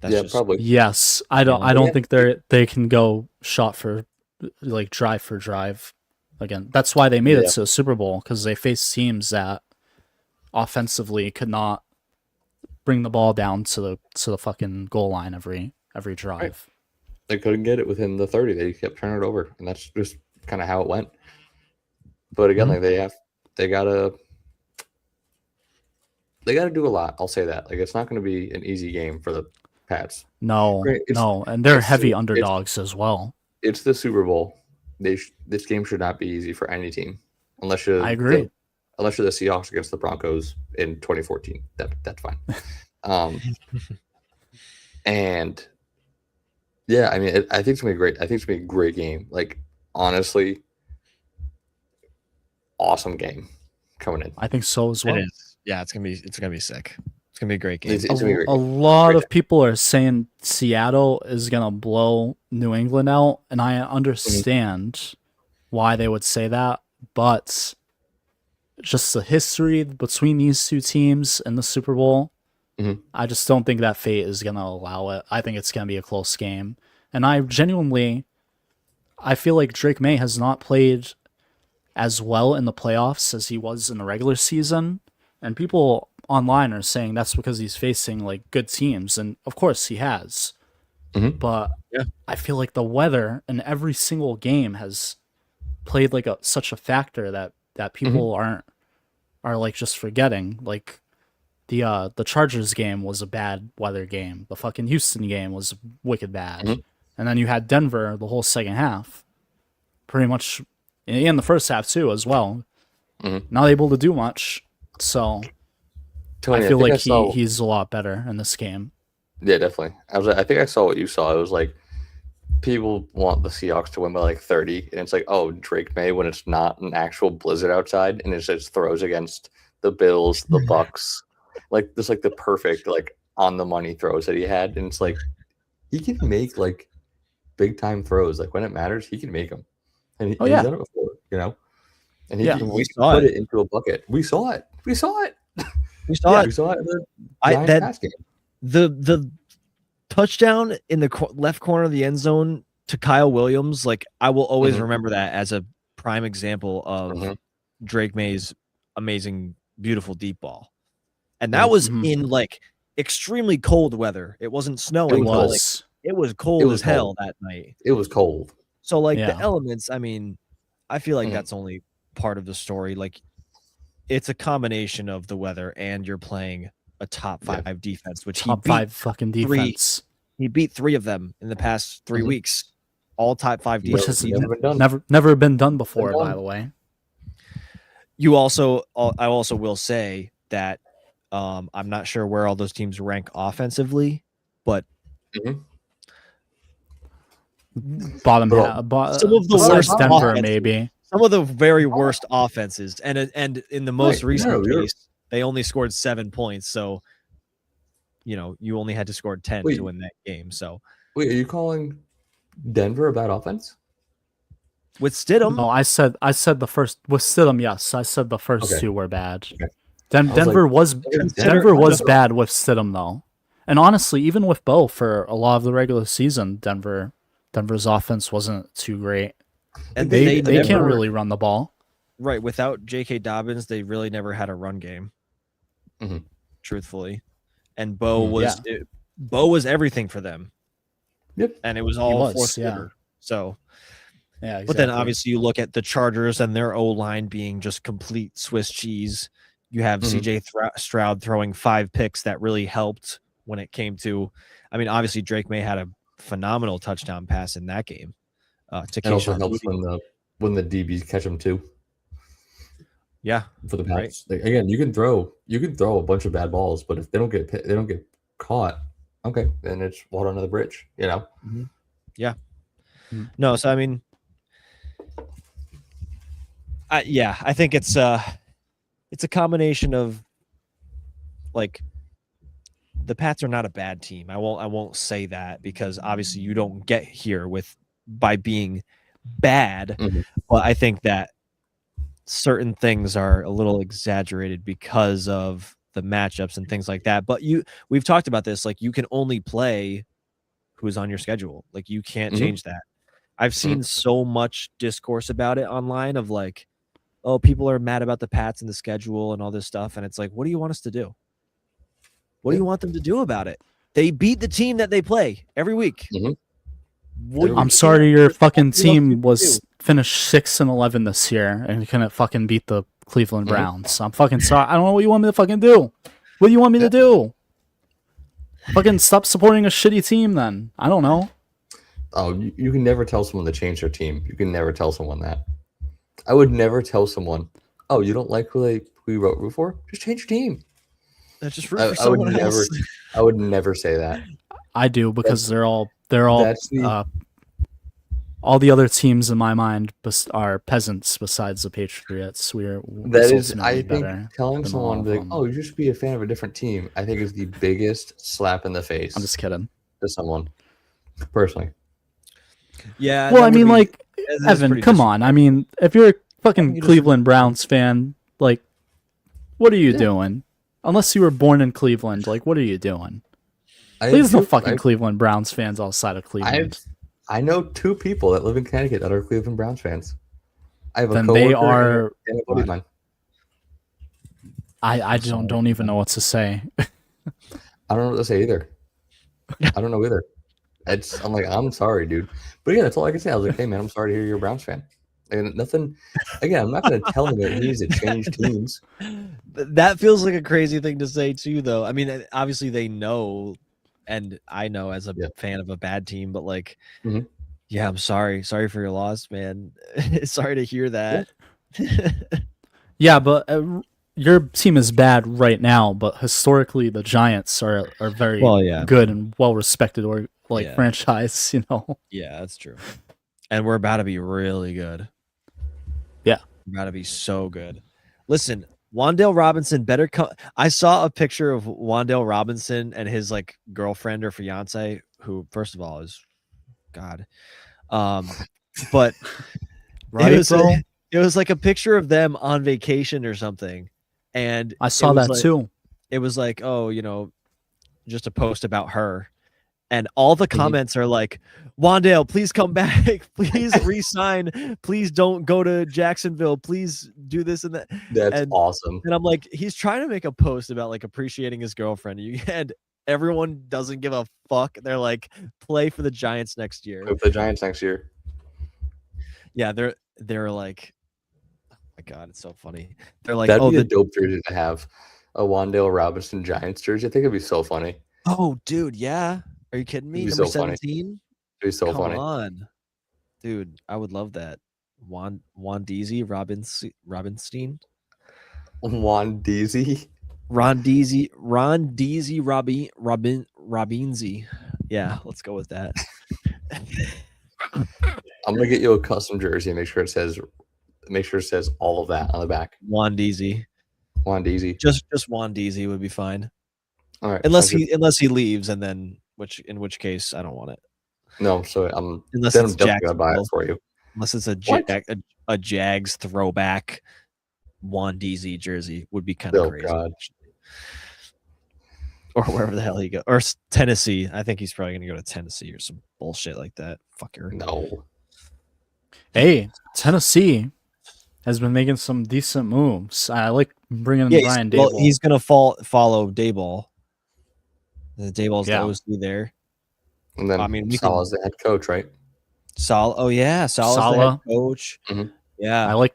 Probably. Yes. I don't think they can go shot for like drive for drive again. That's why they made it to the Super Bowl, because they faced teams that offensively could not bring the ball down to the fucking goal line every drive. Right. They couldn't get it within the 30. They kept turning it over, and that's just kind of how it went. But again, like they gotta do a lot. I'll say that. Like it's not going to be an easy game for the Pats. No, and they're heavy underdogs as well. It's the Super Bowl. This game should not be easy for any team, unless you're. I agree. Unless you're the Seahawks against the Broncos in 2014, that's fine. And yeah, I mean, I think it's gonna be great. I think it's gonna be a great game. Like honestly, awesome game coming in. I think so as well. It is. Yeah, it's gonna be sick. It's gonna be a great game. A lot of people are saying Seattle is gonna blow New England out, and I understand why they would say that, but just the history between these two teams in the Super Bowl, I just don't think that fate is going to allow it. I think it's going to be a close game. And I feel like Drake May has not played as well in the playoffs as he was in the regular season. And people online are saying that's because he's facing like good teams. And of course he has. But I feel like the weather in every single game has played like such a factor that people are like just forgetting. Like the Chargers game was a bad weather game. The fucking Houston game was wicked bad. Mhm. And then you had Denver the whole second half. Pretty much in the first half too as well. Mhm. Not able to do much. So Tony, I feel like saw, he's a lot better in this game. Yeah, definitely. I think I saw what you saw. It was like people want the Seahawks to win by like 30, and it's like, oh, Drake May when it's not an actual blizzard outside, and it just throws against the Bills, the Bucks, like this, like the perfect like on the money throws that he had, and it's like he can make like big time throws, like when it matters, he can make them, and he's done it before, you know, and he can put it into a bucket. We saw it. We saw it. We saw it. We saw it in the Giants pass game. The touchdown in the left corner of the end zone to Kyle Williams, like I will always remember that as a prime example of Drake May's amazing, beautiful deep ball. And that was in like extremely cold weather. It wasn't snowing. It was cold as hell that night. It was cold. So like the elements, I mean, I feel like that's only part of the story. Like it's a combination of the weather and you're playing a top 5 defense, which top 5 fucking defense. He beat 3 of them in the past 3 weeks. All top 5 defense, which has never been done before, by the way. I also will say that I'm not sure where all those teams rank offensively, but bottom half, some of the worst Denver, maybe some of the very worst offenses, and in the most recent case, they only scored 7 points. So, you know, you only had to score 10 to win that game. So, are you calling Denver a bad offense? With Stidham? No, I said the first with Stidham. Yes, I said the first 2 were bad. Okay. Denver was bad with Stidham though, and honestly, even with Bo for a lot of the regular season, Denver's offense wasn't too great, and they can't really run the ball. Right, without J.K. Dobbins, they really never had a run game. Truthfully, and Bo was everything for them. Yep, and it was all fourth quarter. So. Yeah, exactly. But then obviously you look at the Chargers and their O-line being just complete Swiss cheese. You have CJ Stroud throwing 5 picks that really helped when it came to, I mean, obviously Drake May had a phenomenal touchdown pass in that game. It also helps when the DBs catch them too. Yeah, for the pass. Right. Like, again, you can throw a bunch of bad balls, but if they don't get caught, okay, then it's water under the bridge. You know. Yeah. No, so I mean. I think it's a combination of like the Pats are not a bad team. I won't say that because obviously you don't get here by being bad, but I think that certain things are a little exaggerated because of the matchups and things like that. But we've talked about this, like you can only play who's on your schedule. Like you can't change that. I've seen so much discourse about it online of like, oh, people are mad about the Pats and the schedule and all this stuff. And it's like, what do you want us to do? What do you want them to do about it? They beat the team that they play every week. I'm sorry your fucking team was finished 6-11 this year and you couldn't fucking beat the Cleveland Browns. I'm fucking sorry. I don't know what you want me to fucking do. What do you want me to do? Fucking stop supporting a shitty team then. I don't know. Oh, you can never tell someone to change their team. You can never tell someone that. I would never tell someone, oh, you don't like who you root for? Just change your team. Just root for someone else. I would never say that. I do because they're all all the other teams in my mind are peasants besides the Patriots. I think telling someone like, oh, you should be a fan of a different team, I think is the biggest slap in the face. I'm just kidding. To someone, personally. Yeah. Well, I mean, like, Evan, come on. I mean, if you're a fucking Cleveland Browns fan, like, what are you doing? Unless you were born in Cleveland, like, what are you doing? There's no fucking Cleveland Browns fans outside of Cleveland. I know 2 people that live in Connecticut that are Cleveland Browns fans. I have a coworker they are. And a buddy of mine. I don't even know what to say. I don't know what to say either. I don't know either. I'm like, I'm sorry, dude. But yeah, that's all I can say. I was like, hey man, I'm sorry to hear you're a Browns fan. And nothing. Again, I'm not going to tell him that he needs to change teams. That feels like a crazy thing to say too, though. I mean, obviously they know, and I know as a fan of a bad team, but like, yeah, I'm sorry for your loss, man. Sorry to hear that. Yeah, but your team is bad right now, but historically the Giants are very good and well respected or franchise, you know. Yeah, that's true. And we're about to be really good. Yeah. We're about to be so good. Listen, Wan'Dale Robinson better come. I saw a picture of Wan'Dale Robinson and his like girlfriend or fiance, who first of all is God. But right, it was like a picture of them on vacation or something. And I saw that too. It was like, oh, you know, just a post about her. And all the comments are like, Wan'Dale, please come back. Please resign. Please don't go to Jacksonville. Please do this and that. That's awesome. And I'm like, he's trying to make a post about like appreciating his girlfriend. And everyone doesn't give a fuck. They're like, play for the Giants next year. Play for the Giants next year. Yeah, they're like, oh my God, it's so funny. They're like, that'd be a dope jersey to have. A Wan'Dale Robinson Giants jersey. I think it'd be so funny. Oh, dude, yeah. Are you kidding me? Number 17? It'd be so funny. Come on. Dude, I would love that. Wandeezy Robinstein? Wandeezy? Rondeezy Robinzy. Yeah, let's go with that. I'm gonna get you a custom jersey and make sure it says all of that on the back. Wandeezy. Just Wandeezy would be fine. All right. Unless he leaves, and then in which case I don't want it. No, so unless I'm it's definitely gonna buy it for you. Unless it's a Jags throwback Wandeezy jersey would be kind of crazy. God. Or wherever the hell he goes. Or Tennessee. I think he's probably gonna go to Tennessee or some bullshit like that. Fucker. No. Hey, Tennessee has been making some decent moves. I like bringing in Brian Daboll. Well, he's gonna follow Daboll. The Daboll's the OC there. And then Salah's the head coach, right? Salah's the head coach. Mm-hmm. Yeah, I like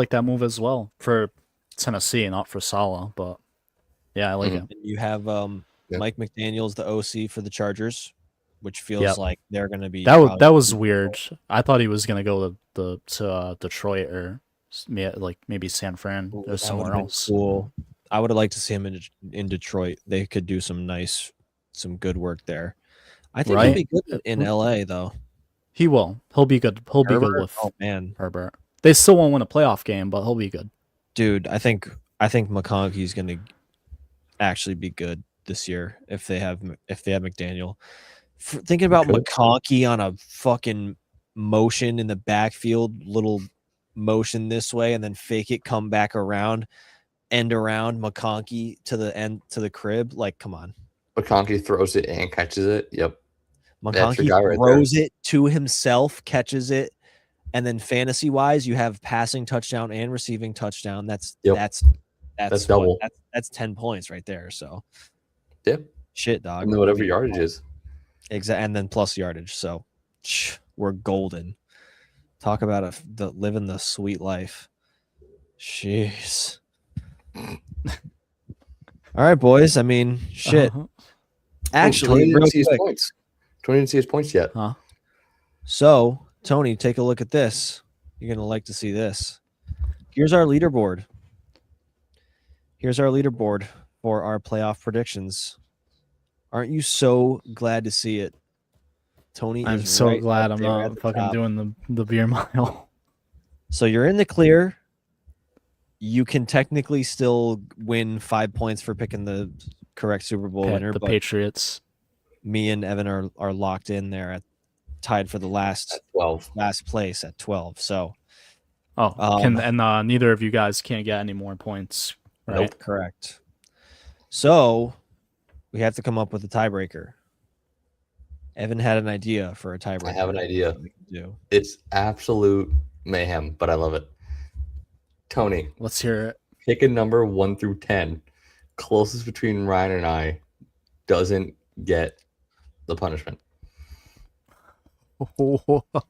that move as well for Tennessee, not for Salah, but yeah, I like it. And you have Mike McDaniel's the OC for the Chargers, which feels like they're going to be. That was weird. I thought he was going to go to Detroit or maybe San Fran or somewhere else. Cool. I would have liked to see him in Detroit. They could do some good work there. I think he'll be good in LA though. He will. He'll be good. He'll be good with Herbert. They still won't win a playoff game, but he'll be good. Dude, I think McConkey's going to actually be good this year if they have McDaniel. Thinking about McConkey on a fucking motion in the backfield, little motion this way, and then fake it, come back around, end around McConkey to the crib. Like, come on. McConkey throws it and catches it. Yep. McConkey throws it to himself, catches it, and then fantasy wise, you have passing touchdown and receiving touchdown. That's double. That's 10 points right there. So, yep. Shit, dog. And then whatever yardage is. Exactly, and then plus yardage. So, we're golden. Talk about living the sweet life. Jeez. All right, boys. I mean, shit. Actually, Tony didn't see his points. Tony didn't see his points yet. Huh? So, Tony, take a look at this. You're gonna like to see this. Here's our leaderboard. For our playoff predictions. Aren't you so glad to see it? Tony, I'm so glad I'm not fucking doing the beer mile. So you're in the clear. You can technically still win 5 points for picking the correct Super Bowl winner. The Patriots. Me and Evan are locked in there tied for the last place at 12. So, neither of you guys can't get any more points. Right? Nope, correct. So we have to come up with a tiebreaker. Evan had an idea for a tiebreaker. I have an idea. It's absolute mayhem, but I love it. Tony, let's hear it. Pick a number 1 through 10. Closest between Ryan and I doesn't get the punishment.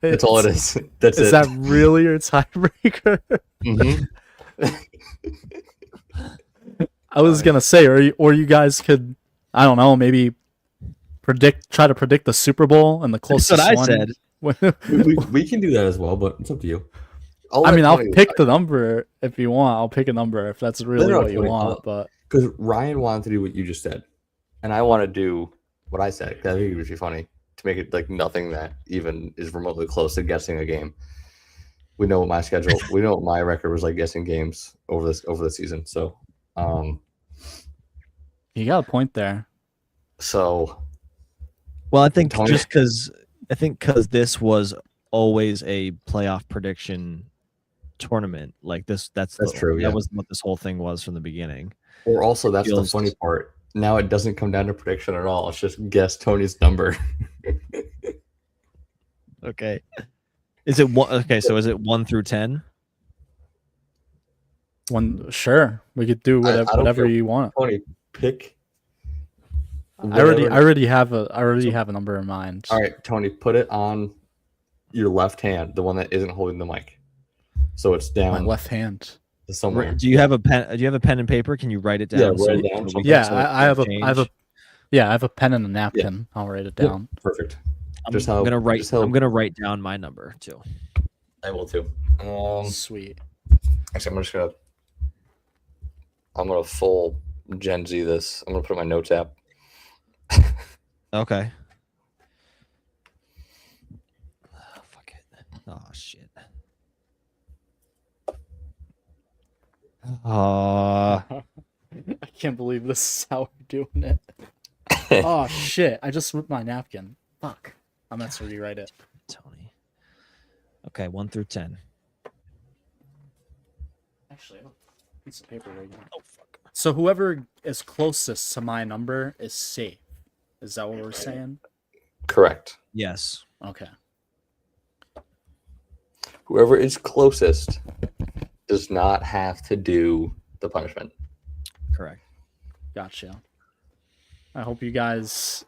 That's all it is. That's Is it. that really your tiebreaker? Mm-hmm. I was gonna say, or you guys could, I don't know, maybe try to predict the Super Bowl and the closest That's what I one. said. we can do that as well, but it's up to you. I'll pick the number if you want. I'll pick a number if that's really what you want. But because Ryan wanted to do what you just said, and I want to do what I said because I think it would be funny to make it like nothing that even is remotely close to guessing a game. We know what my schedule. We know what my record was like guessing games over the season. So, you got a point there. So, well, I think just because this was always a playoff prediction tournament, like this. That's true. That was what this whole thing was from the beginning. Or also, that's the funny part. Now it doesn't come down to prediction at all. It's just guess Tony's number. Okay. Is it one? Okay, so is it 1 through 10? Sure, we could do whatever you want. Tony, pick. I already have a number in mind. All right, Tony, put it on your left hand, the one that isn't holding the mic. So it's down. My left hand. Somewhere. Do you have a pen? Do you have a pen and paper? Can you write it down? Yeah, write it down. I have a pen and a napkin. Yeah. I'll write it down. Yeah, perfect. I'm gonna write down my number too. I will too. Sweet. Actually, I'm gonna full Gen Z this. I'm gonna put it in my notes app. Okay. Oh, fuck it. Oh shit. I can't believe this is how we're doing it. Oh shit! I just ripped my napkin. Fuck. I'm gonna have to rewrite it. Tony. Okay, 1 through 10. Actually, I have a piece of paper right here. Oh fuck. So whoever is closest to my number is safe. Is that what we're saying? Correct. Yes. Okay. Whoever is closest does not have to do the punishment. Correct. Gotcha. I hope you guys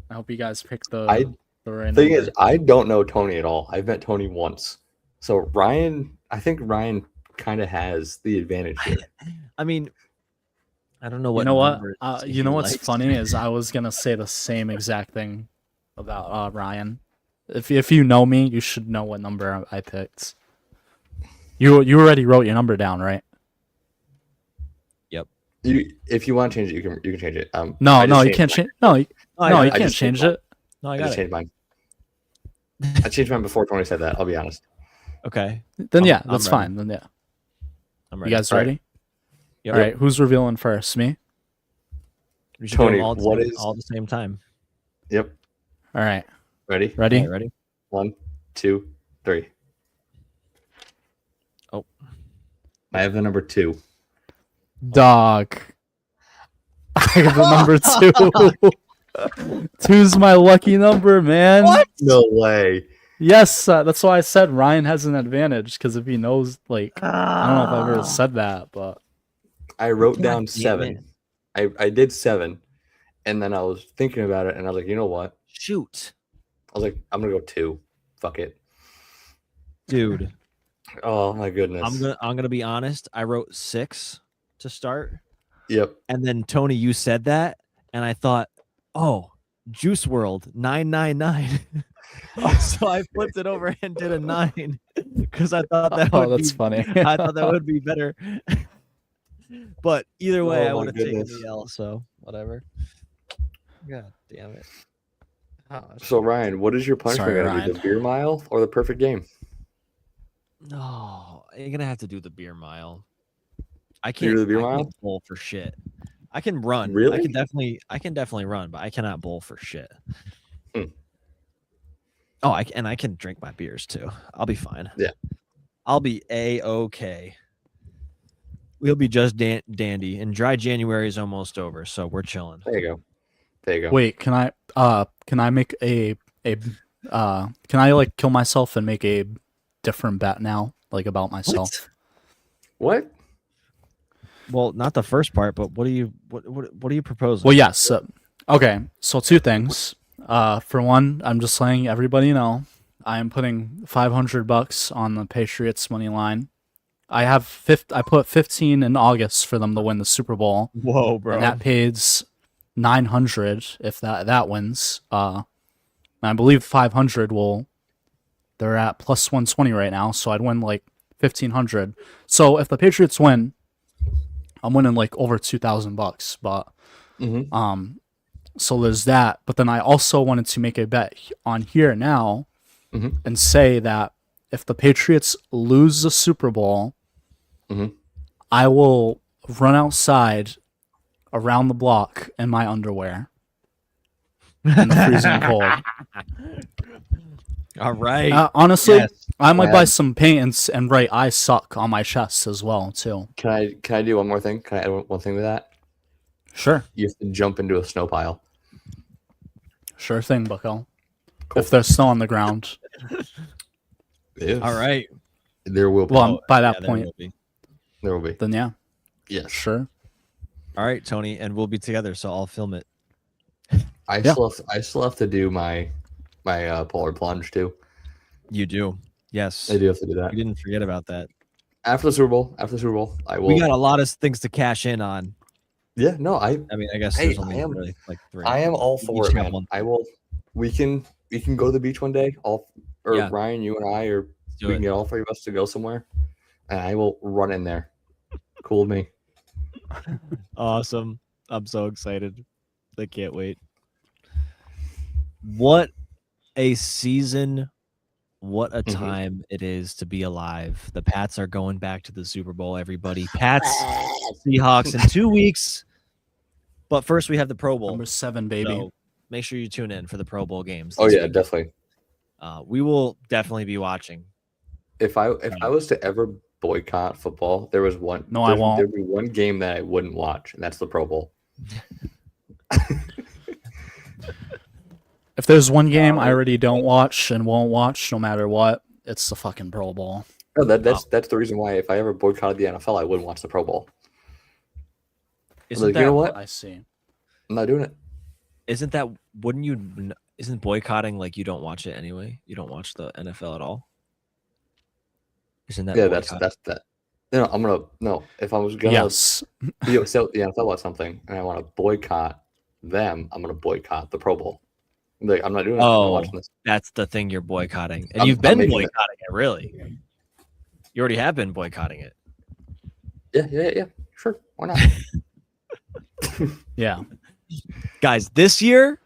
pick the right thing number. is, I don't know Tony at all. I've met Tony once. So I think Ryan kind of has the advantage here. I mean, I don't know what. You know what? You know what's funny is I was gonna say the same exact thing about Ryan. If you know me, you should know what number I picked. You already wrote your number down, right? Yep. If you want to change it, you can change it. No, you can't change. No, you can't change it. No, I just changed mine. I changed mine before Tony said that. I'll be honest. Okay. Then that's fine. Then yeah. I'm ready. You guys ready? Yep. All right. Who's revealing first? Me. Tony, all the same time? Yep. All right. Ready? Ready? 1, 2, 3. Oh. I have the number 2. Dog. I have the number 2. 2's my lucky number, man. What? No way. Yes, that's why I said Ryan has an advantage, because if he knows, like, I don't know if I've ever said that, but I wrote down 7. I did 7, and then I was thinking about it, and I was like, you know what? Shoot. I was like, I'm gonna go 2. Fuck it, dude. Oh my goodness. I'm gonna be honest. I wrote 6 to start. Yep. And then Tony, you said that, and I thought, oh, Juice World 999. So I flipped it over and did a 9 because I thought that's funny. I thought that would be better. But either way, I would have taken the L. So whatever. God damn it. Oh, so Ryan, what is your punishment going to be? The beer mile or the perfect game? No, you're gonna have to do the beer mile. I can't. Do the beer mile? Bowl for shit. I can run. Really? I can definitely run, but I cannot bowl for shit. Oh, I can drink my beers too. I'll be fine. Yeah, I'll be a-okay. We'll be just dandy, and dry January is almost over, so we're chilling. There you go. Wait, can I make can I like kill myself and make a different bet now, like about myself? What? Well, not the first part, but what are you proposing? Well, yes. Okay, so 2 things. For one, I'm just letting everybody know I am putting $500 on the Patriots money line. I put 15 in August for them to win the Super Bowl. Whoa, bro! And that pays 900 if that wins. And I believe 500 will. They're at plus 120 right now, so I'd win like 1,500. So if the Patriots win, I'm winning like over $2,000. But so there's that. But then I also wanted to make a bet on here now and say that if the Patriots lose the Super Bowl, I will run outside around the block in my underwear in the freezing cold. All right. Honestly, yes. I might buy some paint and write "I suck" on my chest as well too. Can I do one more thing? Can I add one thing to that? Sure. You have to jump into a snow pile. Sure thing, Bucko. Cool. If there's snow on the ground. All right. There will be. Well, by that point, there will be. Then yeah. Yes. Sure. All right, Tony, and we'll be together, so I'll film it. I still have to do my polar plunge too. You do. Yes. I do have to do that. You didn't forget about that. After the Super Bowl, I will. We got a lot of things to cash in on. Yeah, no, I mean, I guess there's only really like 3. I am all for it, man. I will. We can go to the beach one day. Ryan, you and I, or we can get all 3 of us to go somewhere, and I will run in there. Cool with me. Awesome. I'm so excited. I can't wait. What a season. What a time it is to be alive. The Pats are going back to the Super Bowl, everybody. Pats, Seahawks in 2 weeks. But first we have the Pro Bowl. Number 7, baby. So make sure you tune in for the Pro Bowl games. Oh, yeah, definitely. We will definitely be watching. If I was to ever boycott football, there was one. No, I won't. There'd be one game that I wouldn't watch, and that's the Pro Bowl. If there's one game I already don't watch and won't watch no matter what, it's the fucking Pro Bowl. No, that's the reason why if I ever boycotted the NFL, I wouldn't watch the Pro Bowl. Isn't you know what? I see. I'm not doing it. Isn't boycotting like you don't watch it anyway? You don't watch the NFL at all? Isn't that that's that. No, if I was gonna sell the NFL about something and I want to boycott them, I'm gonna boycott the Pro Bowl. Like, I'm not doing it. Oh, I'm this. That's the thing you're boycotting. And you've been boycotting it, really. You already have been boycotting it. Yeah. Sure. Why not? Yeah. Guys, this year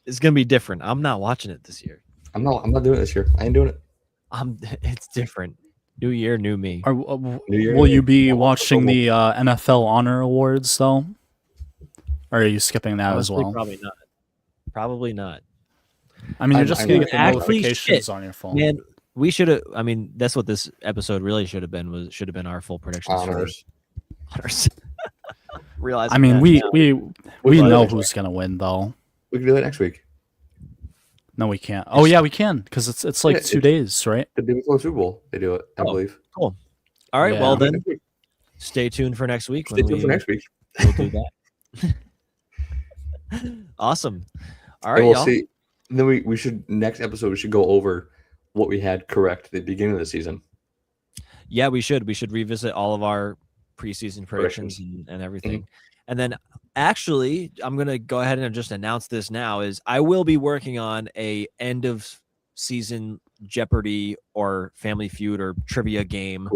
is going to be different. I'm not watching it this year. I'm not doing it this year. I ain't doing it. It's different. New year, new me. Will you be watching the NFL Honor Awards, though? Or are you skipping that as well? Probably not. I mean, you're just going to get the notifications on your phone. Man, we should have. I mean, that's what this episode really should have been. Should have been our full predictions. Honors. Realize. I mean, we know who's going to win, though. We can do it next week. No, we can't. Oh yeah, we can because it's like 2 days, right? The day before Super Bowl, they do it. I believe. Cool. All right. Yeah. Well then, stay tuned for next week. Stay tuned for next week. We'll do that. Awesome. All right, we'll see. Then we should next episode we should go over what we had correct at the beginning of the season. Yeah, we should. We should revisit all of our preseason predictions and everything. And then actually, I'm going to go ahead and just announce this now is I will be working on a end of season Jeopardy or Family Feud or trivia game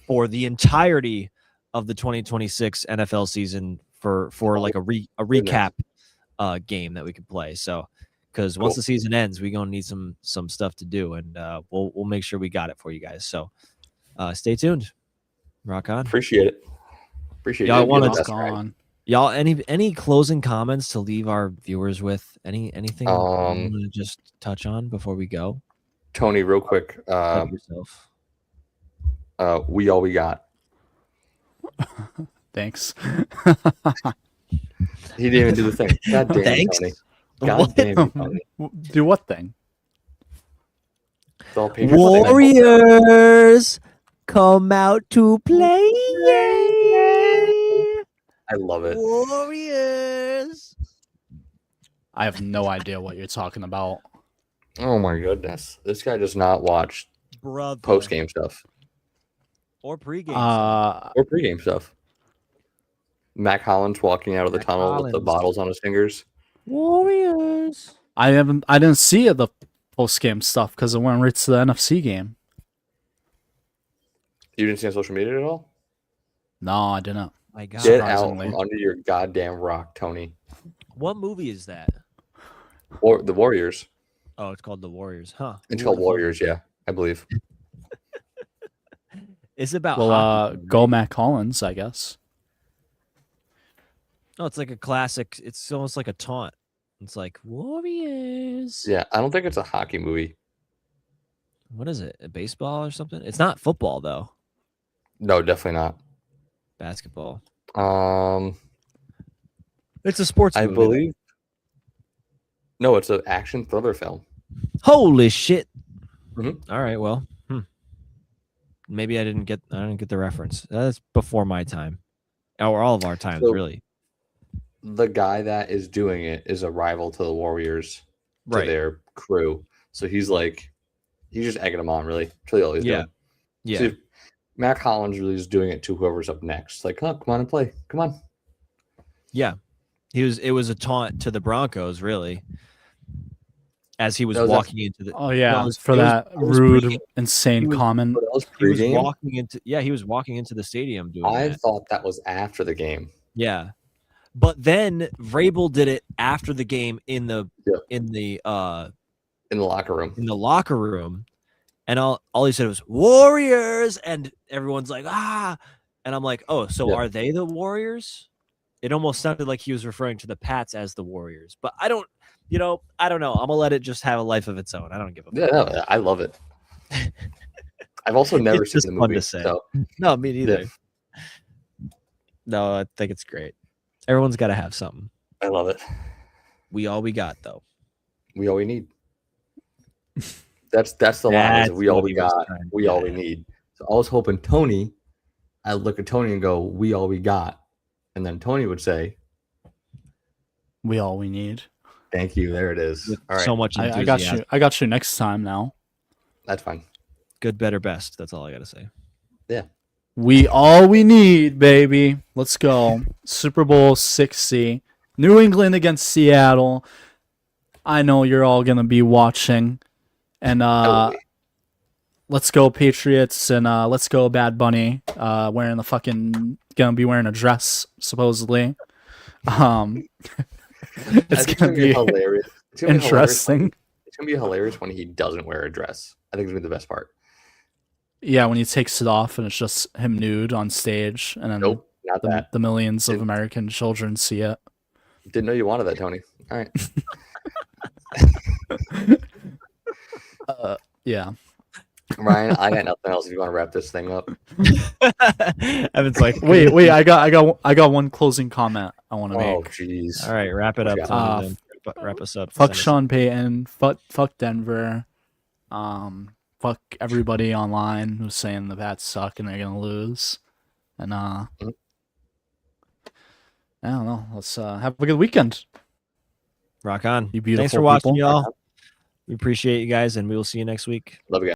for the entirety of the 2026 NFL season for like a recap game that we can play. So, because once the season ends, we're going to need some stuff to do, and we'll make sure we got it for you guys. So, stay tuned. Rock on. Appreciate it. Y'all want to y'all any closing comments to leave our viewers with? Anything you want to just touch on before we go? Tony, real quick. Yourself. We all we got. Thanks. He didn't even do the thing. God damn Thanks. Tony. God damn Tony. Do what thing? Warriors come out to play. I love it. Warriors. I have no idea what you're talking about. Oh my goodness, this guy does not watch post game stuff or pregame stuff. Or pregame stuff. Mac Hollins walking out of the tunnel with the bottles on his fingers. Warriors. I didn't see the post game stuff because it went right to the NFC game. You didn't see on social media at all? No, I didn't. My God. Get out from under your goddamn rock, Tony. What movie is that? Or The Warriors. Oh, it's called The Warriors, huh? It's called Warriors, yeah, I believe. It's about hockey, right? Go Mac Hollins, I guess. No, it's like a classic. It's almost like a taunt. It's like Warriors. Yeah, I don't think it's a hockey movie. What is it? A baseball or something? It's not football though. No, definitely not. Basketball. It's a sports movie, I believe. No, it's an action thriller film. Holy shit! Mm-hmm. All right, well, maybe I didn't get the reference. That's before my time, or all of our times, really. The guy that is doing it is a rival to the Warriors, to their crew. So he's just egging them on, really. That's really all he's doing. Yeah. So Mac Hollins really is doing it to whoever's up next. Like, oh, come on and play. Come on. Yeah. It was a taunt to the Broncos, really. As he was walking into the rude, insane comment. He was walking into the stadium doing I that. thought that was after the game. Yeah. But then Vrabel did it after the game in the locker room. In the locker room. And all he said was Warriors, and everyone's like, ah. And I'm like, oh, so are they the Warriors? It almost sounded like he was referring to the Pats as the Warriors. But I don't know. I'm gonna let it just have a life of its own. I don't give a fuck. Yeah, no, I love it. I've also never seen the movie. So. No, me neither. Yeah. No, I think it's great. Everyone's got to have something. I love it. We all we got, though. We all we need. That's the line. We all we got. We all we need. So I was hoping Tony. I'd look at Tony and go, "We all we got," and then Tony would say, "We all we need." Thank you. There it is. All right. So much enthusiasm. I got you next time now. That's fine. Good, better, best. That's all I got to say. Yeah. We all we need, baby. Let's go. Super Bowl 60. New England against Seattle. I know you're all going to be watching. And let's go Patriots, and let's go Bad Bunny wearing the fucking going to be wearing a dress supposedly. It's going to be hilarious. Interesting. It's going to be hilarious when he doesn't wear a dress. I think it's going to be the best part. Yeah, when he takes it off and it's just him nude on stage, and then the millions of American children see it. Didn't know you wanted that, Tony. All right. Yeah. Ryan, I got nothing else. If you want to wrap this thing up, Evan's like, wait. I got one closing comment I want to make. Oh, jeez. All right, wrap it up. Wrap us up. Fuck Sean Payton. Fuck Denver. Fuck everybody online who's saying the Pats suck and they're gonna lose. And I don't know. Let's have a good weekend. Rock on. You beautiful Thanks for watching, people. y'all. We appreciate you guys, and we will see you next week. Love you guys.